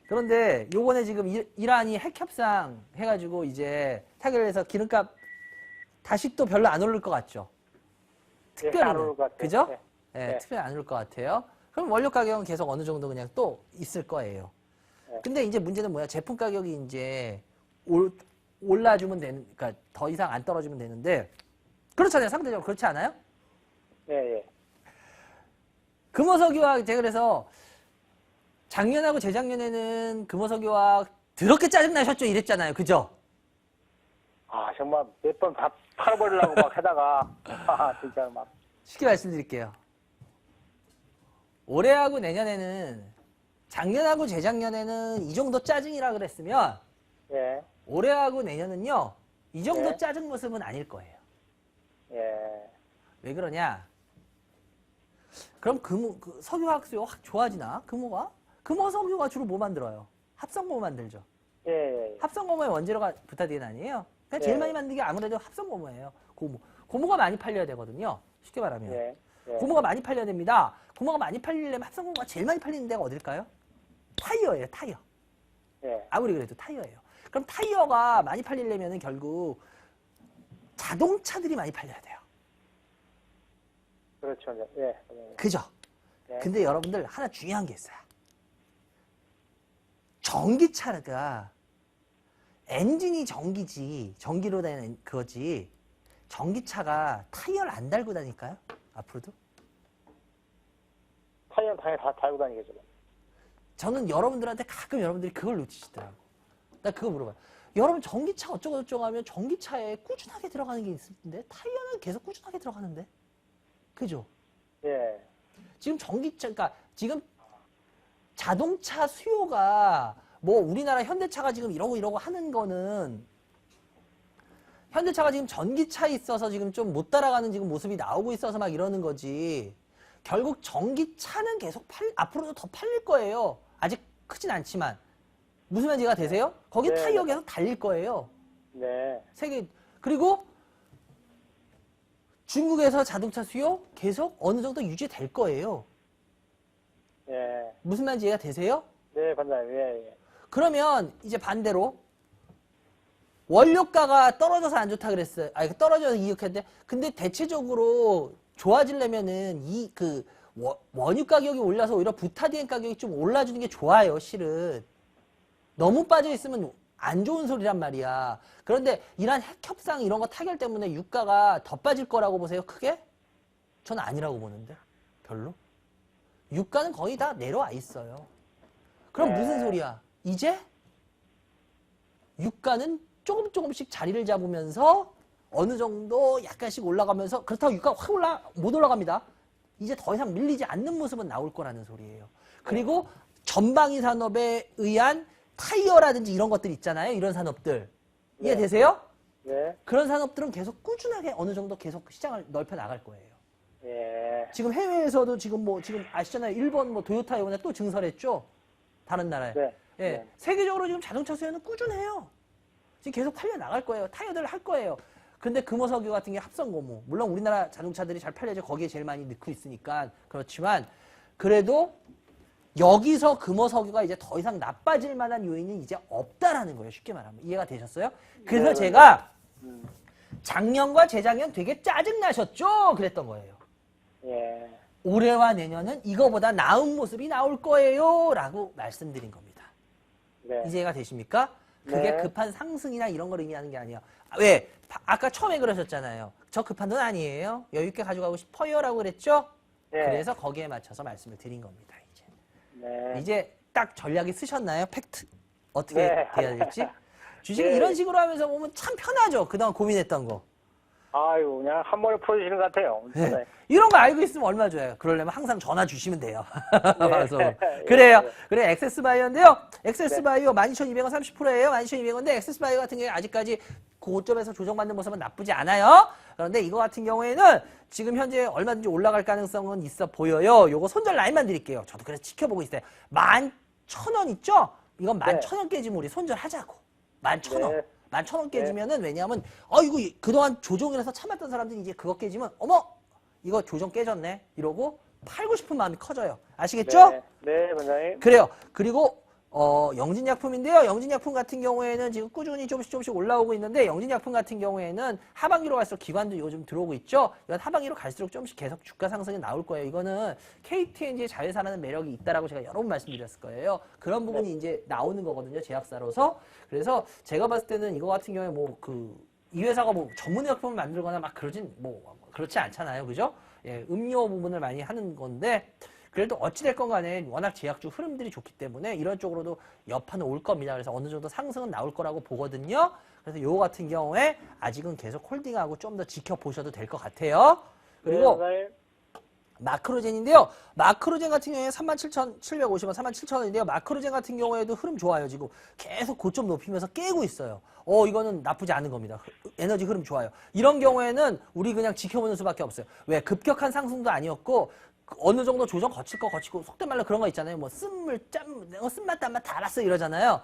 그런데 요번에 지금 이란이 핵협상 해가지고 이제 타결해서 기름값 다시 또 별로 안 오를 것 같죠? 예, 안 특별히는. 오를 것 같아요. 그죠? 네. 예, 네. 특별히 안 오를 것 같아요. 그럼 원료 가격은 계속 어느 정도 그냥 또 있을 거예요. 네. 근데 이제 문제는 뭐야? 제품 가격이 이제 올라주면 되는, 그러니까 더 이상 안 떨어지면 되는데, 그렇잖아요. 상대적으로. 그렇지 않아요? 예, 예. 금호석유화학, 제가 그래서 작년하고 재작년에는 금호석유화학 더럽게 짜증나셨죠? 이랬잖아요. 그죠? 아, 정말 몇 번 다 팔아버리려고 막 하다가, 진짜 막. 쉽게 말씀드릴게요. 올해하고 내년에는, 작년하고 재작년에는 이 정도 짜증이라 그랬으면, 예, 올해하고 내년은요, 이 정도 네. 짜증 모습은 아닐 거예요. 예. 왜 그러냐? 그럼 그 석유화학 수요가 확 좋아지나? 금호가? 금호 석유가 주로 뭐 만들어요? 합성고무 만들죠. 예, 예. 합성고무의 원재료가 부타디엔 아니에요? 그러니까 제일 네. 많이 만든 게 아무래도 합성고무예요. 고무. 고무가 많이 팔려야 되거든요. 쉽게 말하면. 예. 예. 고무가 많이 팔려야 됩니다. 고무가 많이 팔리려면 합성고무가 제일 많이 팔리는 데가 어딜까요? 타이어예요, 타이어. 예. 아무리 그래도 타이어예요. 그럼 타이어가 많이 팔리려면 결국 자동차들이 많이 팔려야 돼요. 그렇죠. 예. 예. 그죠? 예. 근데 여러분들 하나 중요한 게 있어요. 전기차가 엔진이 전기지, 전기로 되는 그거지. 전기차가 타이어를 안 달고 다닐까요? 앞으로도? 타이어는 당연히 다 달고 다니겠죠. 저는 여러분들한테 가끔 여러분들이 그걸 놓치시더라고. 나 그거 물어봐요. 여러분 전기차 어쩌고 저쩌고 하면 전기차에 꾸준하게 들어가는 게 있는데 타이어는 계속 꾸준하게 들어가는데. 그죠? 예. 지금 전기차, 그러니까 지금 자동차 수요가 뭐 우리나라 현대차가 지금 이러고 하는 거는 현대차가 지금 전기차에 있어서 지금 좀 못 따라가는 지금 모습이 나오고 있어서 막 이러는 거지. 결국 전기차는 계속 앞으로도 더 팔릴 거예요. 아직 크진 않지만. 무슨 말인지 이해가 되세요? 거기에 네. 타이어 계속 달릴 거예요. 네. 그리고 중국에서 자동차 수요 계속 어느 정도 유지될 거예요. 예. 무슨 말인지 이해가 되세요? 네, 반장님. 예, 예. 그러면 이제 반대로 원료가가 떨어져서 안 좋다 그랬어요. 아니 떨어져서 이익했는데 근데 대체적으로 좋아지려면은 원유 가격이 올라서 오히려 부타디엔 가격이 좀 올라주는 게 좋아요, 실은. 너무 빠져 있으면 안 좋은 소리란 말이야. 그런데 이러한 핵 협상 이런 거 타결 때문에 유가가 더 빠질 거라고 보세요, 크게? 전 아니라고 보는데. 별로. 유가는 거의 다 내려와 있어요. 그럼 무슨 소리야? 이제 유가는 조금씩 자리를 잡으면서 어느 정도 약간씩 올라가면서 그렇다고 유가가 확 못 올라갑니다. 이제 더 이상 밀리지 않는 모습은 나올 거라는 소리예요. 그리고 전방위 산업에 의한 타이어라든지 이런 것들 있잖아요. 이런 산업들. 이해되세요? 네. 그런 산업들은 계속 꾸준하게 어느 정도 계속 시장을 넓혀 나갈 거예요. 예. 지금 해외에서도 지금 아시잖아요. 일본 도요타 이번에 또 증설했죠. 다른 나라에. 네. 예. 네. 세계적으로 지금 자동차 수요는 꾸준해요. 지금 계속 팔려 나갈 거예요. 타이어들 할 거예요. 근데 금호석유 같은 게 합성고무. 물론 우리나라 자동차들이 잘 팔려서 거기에 제일 많이 넣고 있으니까 그렇지만 그래도 여기서 금호석유가 이제 더 이상 나빠질 만한 요인은 이제 없다라는 거예요. 쉽게 말하면. 이해가 되셨어요? 그래서 제가 작년과 재작년 되게 짜증나셨죠? 그랬던 거예요. 예. 올해와 내년은 이거보다 나은 모습이 나올 거예요. 라고 말씀드린 겁니다. 네. 이해가 되십니까? 그게 네. 급한 상승이나 이런 걸 의미하는 게 아니에요. 왜? 아까 처음에 그러셨잖아요. 저 급한 돈 아니에요. 여유있게 가져가고 싶어요. 라고 그랬죠? 네. 그래서 거기에 맞춰서 말씀을 드린 겁니다. 네. 이제 딱 전략이 쓰셨나요? 팩트. 어떻게 네. 돼야 될지? 주식을 네. 이런 식으로 하면서 보면 참 편하죠. 그동안 고민했던 거. 아유, 그냥 한 번에 풀어주시는 것 같아요. 네. 이런 거 알고 있으면 얼마나 좋아요. 그러려면 항상 전화 주시면 돼요. 방송. 예. 그래요. 그래, 액세스바이오인데요. 액세스바이오 네. 12,200원 30%예요. 12,200원인데 액세스바이오 같은 경우에 아직까지 고점에서 조정받는 모습은 나쁘지 않아요. 그런데 이거 같은 경우에는 지금 현재 얼마든지 올라갈 가능성은 있어 보여요. 요거 손절 라인만 드릴게요. 저도 그래서 지켜보고 있어요. 11,000원 있죠? 이건 11,000원 깨지면 우리 손절하자고. 11,000원. 네. 11,000원 깨지면은 왜냐하면 이거 그동안 조정이라서 참았던 사람들이 이제 그거 깨지면 어머 이거 조정 깨졌네 이러고 팔고 싶은 마음이 커져요. 아시겠죠? 네, 네, 원장님. 그래요. 그리고 영진약품인데요. 영진약품 같은 경우에는 지금 꾸준히 조금씩 올라오고 있는데 영진약품 같은 경우에는 하반기로 갈수록 기관도 요즘 들어오고 있죠. 이건 하반기로 갈수록 조금씩 계속 주가 상승이 나올 거예요. 이거는 KTNG의 자회사라는 매력이 있다라고 제가 여러 번 말씀드렸을 거예요. 그런 부분이 이제 나오는 거거든요. 제약사로서. 그래서 제가 봤을 때는 이거 같은 경우에 이 회사가 전문의약품을 만들거나 막 그렇지 않잖아요. 그죠? 예, 음료 부분을 많이 하는 건데 그래도 어찌됐건 간에 워낙 제약주 흐름들이 좋기 때문에 이런 쪽으로도 여파는 올 겁니다. 그래서 어느 정도 상승은 나올 거라고 보거든요. 그래서 요거 같은 경우에 아직은 계속 홀딩하고 좀 더 지켜보셔도 될 것 같아요. 그리고 마크로젠인데요. 마크로젠 같은 경우에 37,750원, 37,000원인데요. 마크로젠 같은 경우에도 흐름 좋아요. 지금 계속 고점 높이면서 깨고 있어요. 이거는 나쁘지 않은 겁니다. 에너지 흐름 좋아요. 이런 경우에는 우리 그냥 지켜보는 수밖에 없어요. 왜? 급격한 상승도 아니었고 어느 정도 조정 거치고 속된 말로 그런 거 있잖아요. 뭐 쓴물 쓴맛 단맛 다 알았어 이러잖아요.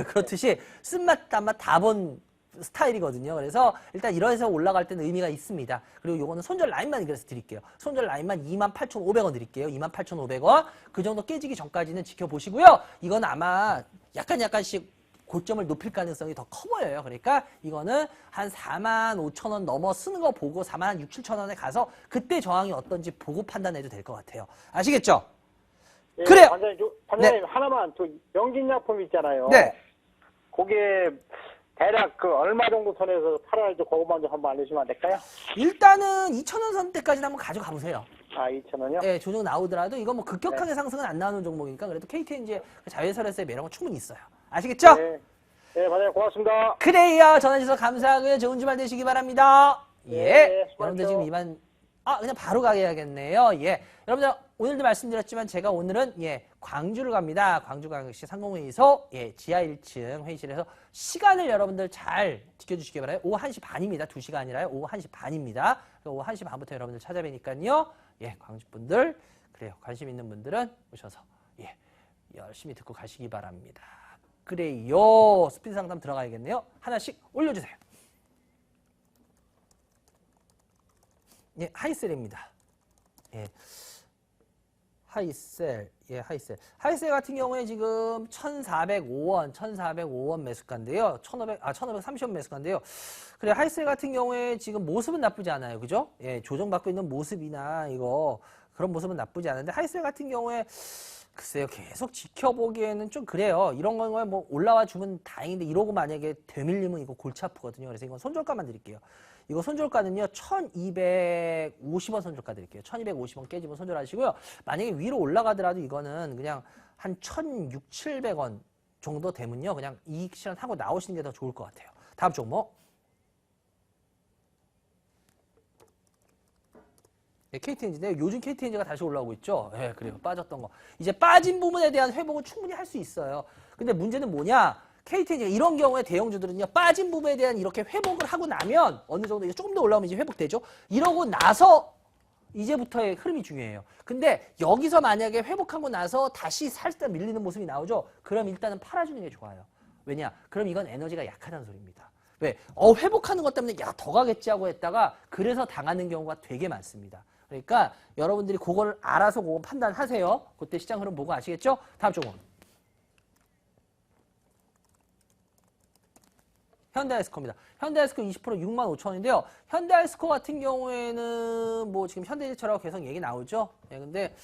그렇듯이 쓴맛 단맛 다 본 스타일이거든요. 그래서 일단 이러해서 올라갈 때는 의미가 있습니다. 그리고 요거는 손절 라인만 그래서 드릴게요. 손절 라인만 28,500원 드릴게요. 28,500원. 그 정도 깨지기 전까지는 지켜보시고요. 이건 아마 약간씩 고점을 높일 가능성이 더 커 보여요. 그러니까 이거는 한 45,000원 넘어 쓰는 거 보고 46,000원에 가서 그때 저항이 어떤지 보고 판단해도 될 것 같아요. 아시겠죠? 예, 그래요. 반장님 하나만 영진약품 있잖아요. 네. 그게 대략 얼마 정도 선에서 팔아야 할지 그것만 좀 한번 알려주시면 안 될까요? 일단은 2,000원 선대까지는 한번 가져가 보세요. 2,000원이요? 예, 조정 나오더라도 이거 극격하게 상승은 안 나오는 종목이니까 그래도 KTNG의 자회사로서의 매력은 충분히 있어요. 아시겠죠? 네, 반장님 고맙습니다. 그래요. 전화주셔서 감사하고요. 좋은 주말 되시기 바랍니다. 예. 네, 여러분들 지금 그냥 바로 가게 해야겠네요. 예. 여러분들 오늘도 말씀드렸지만 제가 오늘은 광주를 갑니다. 광주광역시 상공회의소 지하 1층 회의실에서 시간을 여러분들 잘 지켜주시기 바라요. 오후 1시 반입니다. 2시가 아니라요. 오후 1시 반입니다. 오후 1시 반부터 여러분들 찾아뵈니까요. 광주 분들 그래요. 관심 있는 분들은 오셔서 열심히 듣고 가시기 바랍니다. 그래요. 스피드 상담 들어가야겠네요. 하나씩 올려주세요. 하이셀입니다. 하이셀. 하이셀 같은 경우에 지금 1,405원 매수가인데요. 1,530원 매수가인데요. 그래, 하이셀 같은 경우에 지금 모습은 나쁘지 않아요. 그죠? 조정받고 있는 모습이나 그런 모습은 나쁘지 않은데, 하이셀 같은 경우에 글쎄요, 계속 지켜보기에는 좀 그래요. 이런 거에 올라와 주면 다행인데, 이러고 만약에 되밀리면 이거 골치 아프거든요. 그래서 이건 손절가만 드릴게요. 이거 손절가는요, 1,250원 손절가 드릴게요. 1,250원 깨지면 손절하시고요. 만약에 위로 올라가더라도 이거는 그냥 한 1,600, 700원 정도 되면요, 그냥 이익 실현하고 나오시는 게 더 좋을 것 같아요. 다음 종목. KTNG인데요. 요즘 KTNG가 다시 올라오고 있죠. 그래요. 빠졌던 거. 이제 빠진 부분에 대한 회복은 충분히 할 수 있어요. 근데 문제는 뭐냐? KTNG가 이런 경우에 대형주들은요, 빠진 부분에 대한 이렇게 회복을 하고 나면 어느 정도 조금 더 올라오면 이제 회복되죠. 이러고 나서 이제부터의 흐름이 중요해요. 근데 여기서 만약에 회복하고 나서 다시 살짝 밀리는 모습이 나오죠. 그럼 일단은 팔아주는 게 좋아요. 왜냐? 그럼 이건 에너지가 약하다는 소리입니다. 왜? 회복하는 것 때문에 더 가겠지 하고 했다가 그래서 당하는 경우가 되게 많습니다. 그러니까 여러분들이 그걸 알아서 그거 판단하세요. 그때 시장 흐름 보고 아시겠죠? 다음 종목. 현대아이스코입니다. 현대아이스코 20% 65,000원인데요. 현대아이스코 같은 경우에는 지금 현대제철하고 계속 얘기 나오죠. 근데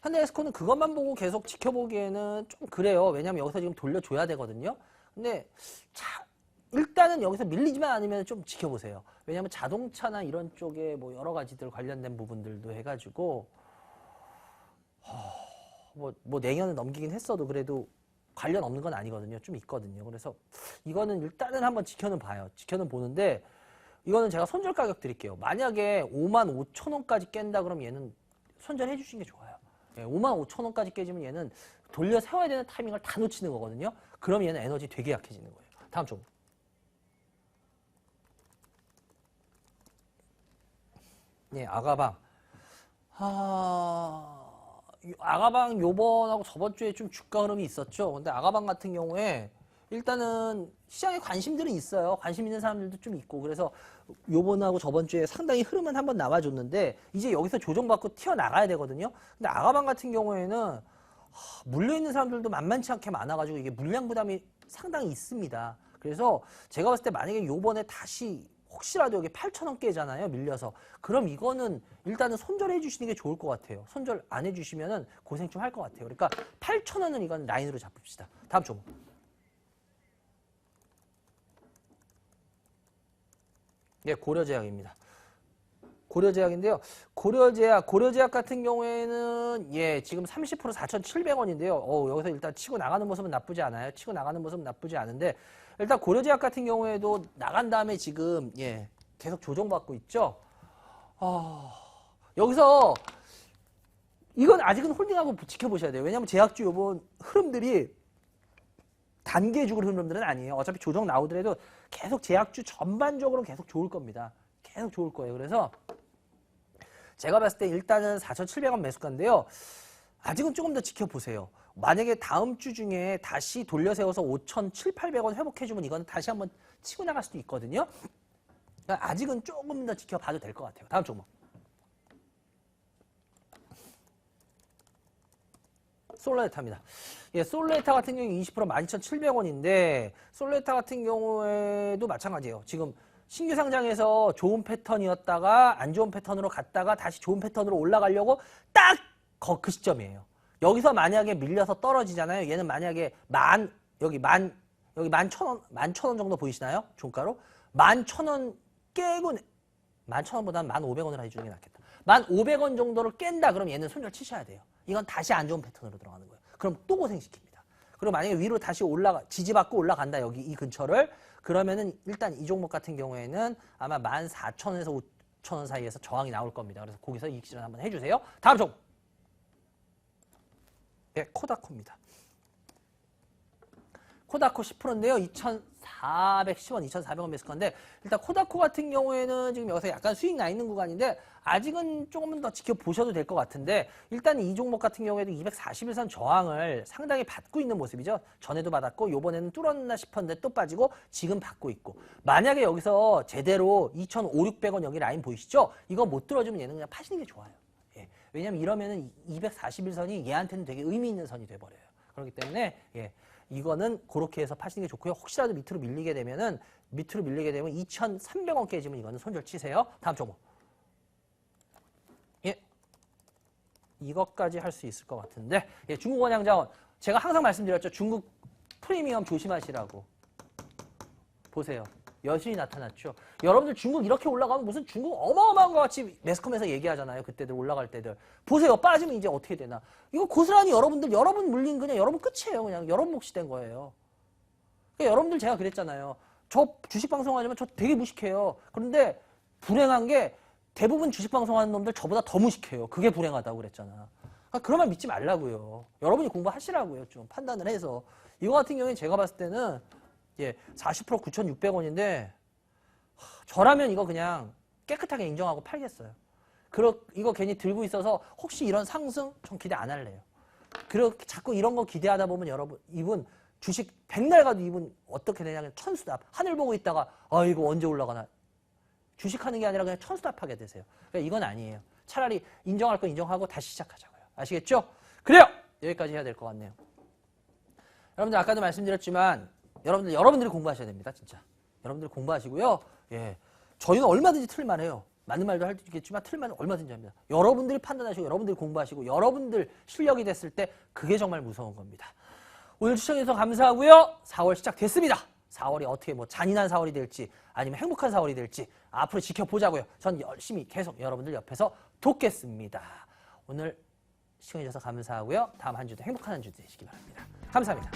현대아이스코는 그것만 보고 계속 지켜보기에는 좀 그래요. 왜냐면 여기서 지금 돌려줘야 되거든요. 근데 일단은 여기서 밀리지만 않으면 좀 지켜보세요. 왜냐면 자동차나 이런 쪽에 여러 가지들 관련된 부분들도 해가지고 내년을 넘기긴 했어도 그래도 관련 없는 건 아니거든요. 좀 있거든요. 그래서 이거는 일단은 한번 지켜는 봐요. 지켜는 보는데 이거는 제가 손절 가격 드릴게요. 만약에 55,000원까지 깬다 그러면 얘는 손절해 주시는 게 좋아요. 55,000원까지 깨지면 얘는 돌려 세워야 되는 타이밍을 다 놓치는 거거든요. 그럼 얘는 에너지 되게 약해지는 거예요. 다음 종목. 아가방. 아가방 요번하고 저번 주에 좀 주가 흐름이 있었죠. 근데 아가방 같은 경우에 일단은 시장에 관심들은 있어요. 관심 있는 사람들도 좀 있고. 그래서 요번하고 저번 주에 상당히 흐름은 한번 나와줬는데 이제 여기서 조정받고 튀어나가야 되거든요. 근데 아가방 같은 경우에는 물려있는 사람들도 만만치 않게 많아가지고 이게 물량 부담이 상당히 있습니다. 그래서 제가 봤을 때 만약에 요번에 다시 혹시라도 여기 8,000원 깨잖아요. 밀려서. 그럼 이거는 일단은 손절해 주시는 게 좋을 것 같아요. 손절 안 해주시면은 고생 좀 할 것 같아요. 그러니까 8,000원은 이건 라인으로 잡읍시다. 다음 종목. 예, 고려제약입니다. 고려제약인데요. 고려제약 같은 경우에는 예, 지금 30% 4,700원인데요. 여기서 일단 치고 나가는 모습은 나쁘지 않아요. 치고 나가는 모습은 나쁘지 않은데 일단 고려제약 같은 경우에도 나간 다음에 지금 예, 계속 조정받고 있죠. 여기서 이건 아직은 홀딩하고 지켜보셔야 돼요. 왜냐하면 제약주 요번 흐름들이 단계적으로 흐름들은 아니에요. 어차피 조정 나오더라도 계속 제약주 전반적으로 계속 좋을 겁니다. 계속 좋을 거예요. 그래서 제가 봤을 때 일단은 4,700원 매수가인데요. 아직은 조금 더 지켜보세요. 만약에 다음 주 중에 다시 돌려세워서 5,700~800원 회복해주면 이건 다시 한번 치고 나갈 수도 있거든요. 그러니까 아직은 조금 더 지켜봐도 될 것 같아요. 다음 종목. 솔라에타입니다. 예, 솔라에타 같은 경우에 20% 12,700원인데 솔라에타 같은 경우에도 마찬가지예요. 지금 신규 상장에서 좋은 패턴이었다가 안 좋은 패턴으로 갔다가 다시 좋은 패턴으로 올라가려고 딱 그 시점이에요. 여기서 만약에 밀려서 떨어지잖아요. 얘는 만약에 여기 11,000원 정도 보이시나요? 종가로 11,000원 깨고 11,000원보다는 1,500원으로 해주는 게 낫겠다. 1,500원 정도를 깬다 그럼 얘는 손절 치셔야 돼요. 이건 다시 안 좋은 패턴으로 들어가는 거예요. 그럼 또 고생시킵니다. 그리고 만약에 위로 다시 지지받고 올라간다 여기 이 근처를 그러면은 일단 이 종목 같은 경우에는 아마 14,000원에서 5,000원 사이에서 저항이 나올 겁니다. 그래서 거기서 이익 실현 한번 해주세요. 다음 종목. 예, 코다코입니다. 코다코 10%인데요. 2,410원, 2,400원 매수가인데 일단 코다코 같은 경우에는 지금 여기서 약간 수익 나 있는 구간인데 아직은 조금은 더 지켜보셔도 될 것 같은데 일단 이 종목 같은 경우에도 241선 저항을 상당히 받고 있는 모습이죠. 전에도 받았고 요번에는 뚫었나 싶었는데 또 빠지고 지금 받고 있고 만약에 여기서 제대로 2,500~600원 여기 라인 보이시죠? 이거 못 들어주면 얘는 그냥 파시는 게 좋아요. 예. 왜냐면 이러면은 241선이 얘한테는 되게 의미 있는 선이 돼버려요. 그렇기 때문에 예. 이거는 그렇게 해서 파시는 게 좋고요. 혹시라도 밑으로 밀리게 되면 2,300원 깨지면 이거는 손절 치세요. 다음 종목. 예. 이것까지 할 수 있을 것 같은데. 예, 중국 원양자원. 제가 항상 말씀드렸죠. 중국 프리미엄 조심하시라고. 보세요. 여신이 나타났죠. 여러분들 중국 이렇게 올라가면 무슨 중국 어마어마한 것 같이 매스컴에서 얘기하잖아요. 그때들 올라갈 때들. 보세요. 빠지면 이제 어떻게 되나. 이거 고스란히 여러분 물린 그냥 여러분 끝이에요. 그냥 여러분 몫이 된 거예요. 그러니까 여러분들 제가 그랬잖아요. 저 주식 방송하지만 저 되게 무식해요. 그런데 불행한 게 대부분 주식 방송하는 놈들 저보다 더 무식해요. 그게 불행하다고 그랬잖아. 그러니까 그런 말 믿지 말라고요. 여러분이 공부하시라고요. 좀 판단을 해서. 이거 같은 경우에 제가 봤을 때는 예, 40% 9,600원인데 저라면 이거 그냥 깨끗하게 인정하고 팔겠어요. 이거 괜히 들고 있어서 혹시 이런 상승 좀 기대 안 할래요. 그렇게 자꾸 이런 거 기대하다 보면 여러분 이분 주식 백날 가도 이분 어떻게 되냐면 천수답. 하늘 보고 있다가 이거 언제 올라가나. 주식하는 게 아니라 그냥 천수답하게 되세요. 그러니까 이건 아니에요. 차라리 인정할 거 인정하고 다시 시작하자고요. 아시겠죠? 그래요. 여기까지 해야 될 것 같네요. 여러분들 아까도 말씀드렸지만 여러분들이 공부하셔야 됩니다. 진짜. 여러분들 공부하시고요. 예, 저희는 얼마든지 틀만 해요. 맞는 말도 할 수 있겠지만 틀만 얼마든지 합니다. 여러분들이 판단하시고 여러분들이 공부하시고 여러분들 실력이 됐을 때 그게 정말 무서운 겁니다. 오늘 시청해주셔서 감사하고요. 4월 시작됐습니다. 4월이 어떻게 잔인한 4월이 될지 아니면 행복한 4월이 될지 앞으로 지켜보자고요. 전 열심히 계속 여러분들 옆에서 돕겠습니다. 오늘 시청해주셔서 감사하고요. 다음 한 주도 행복한 한 주 되시기 바랍니다. 감사합니다.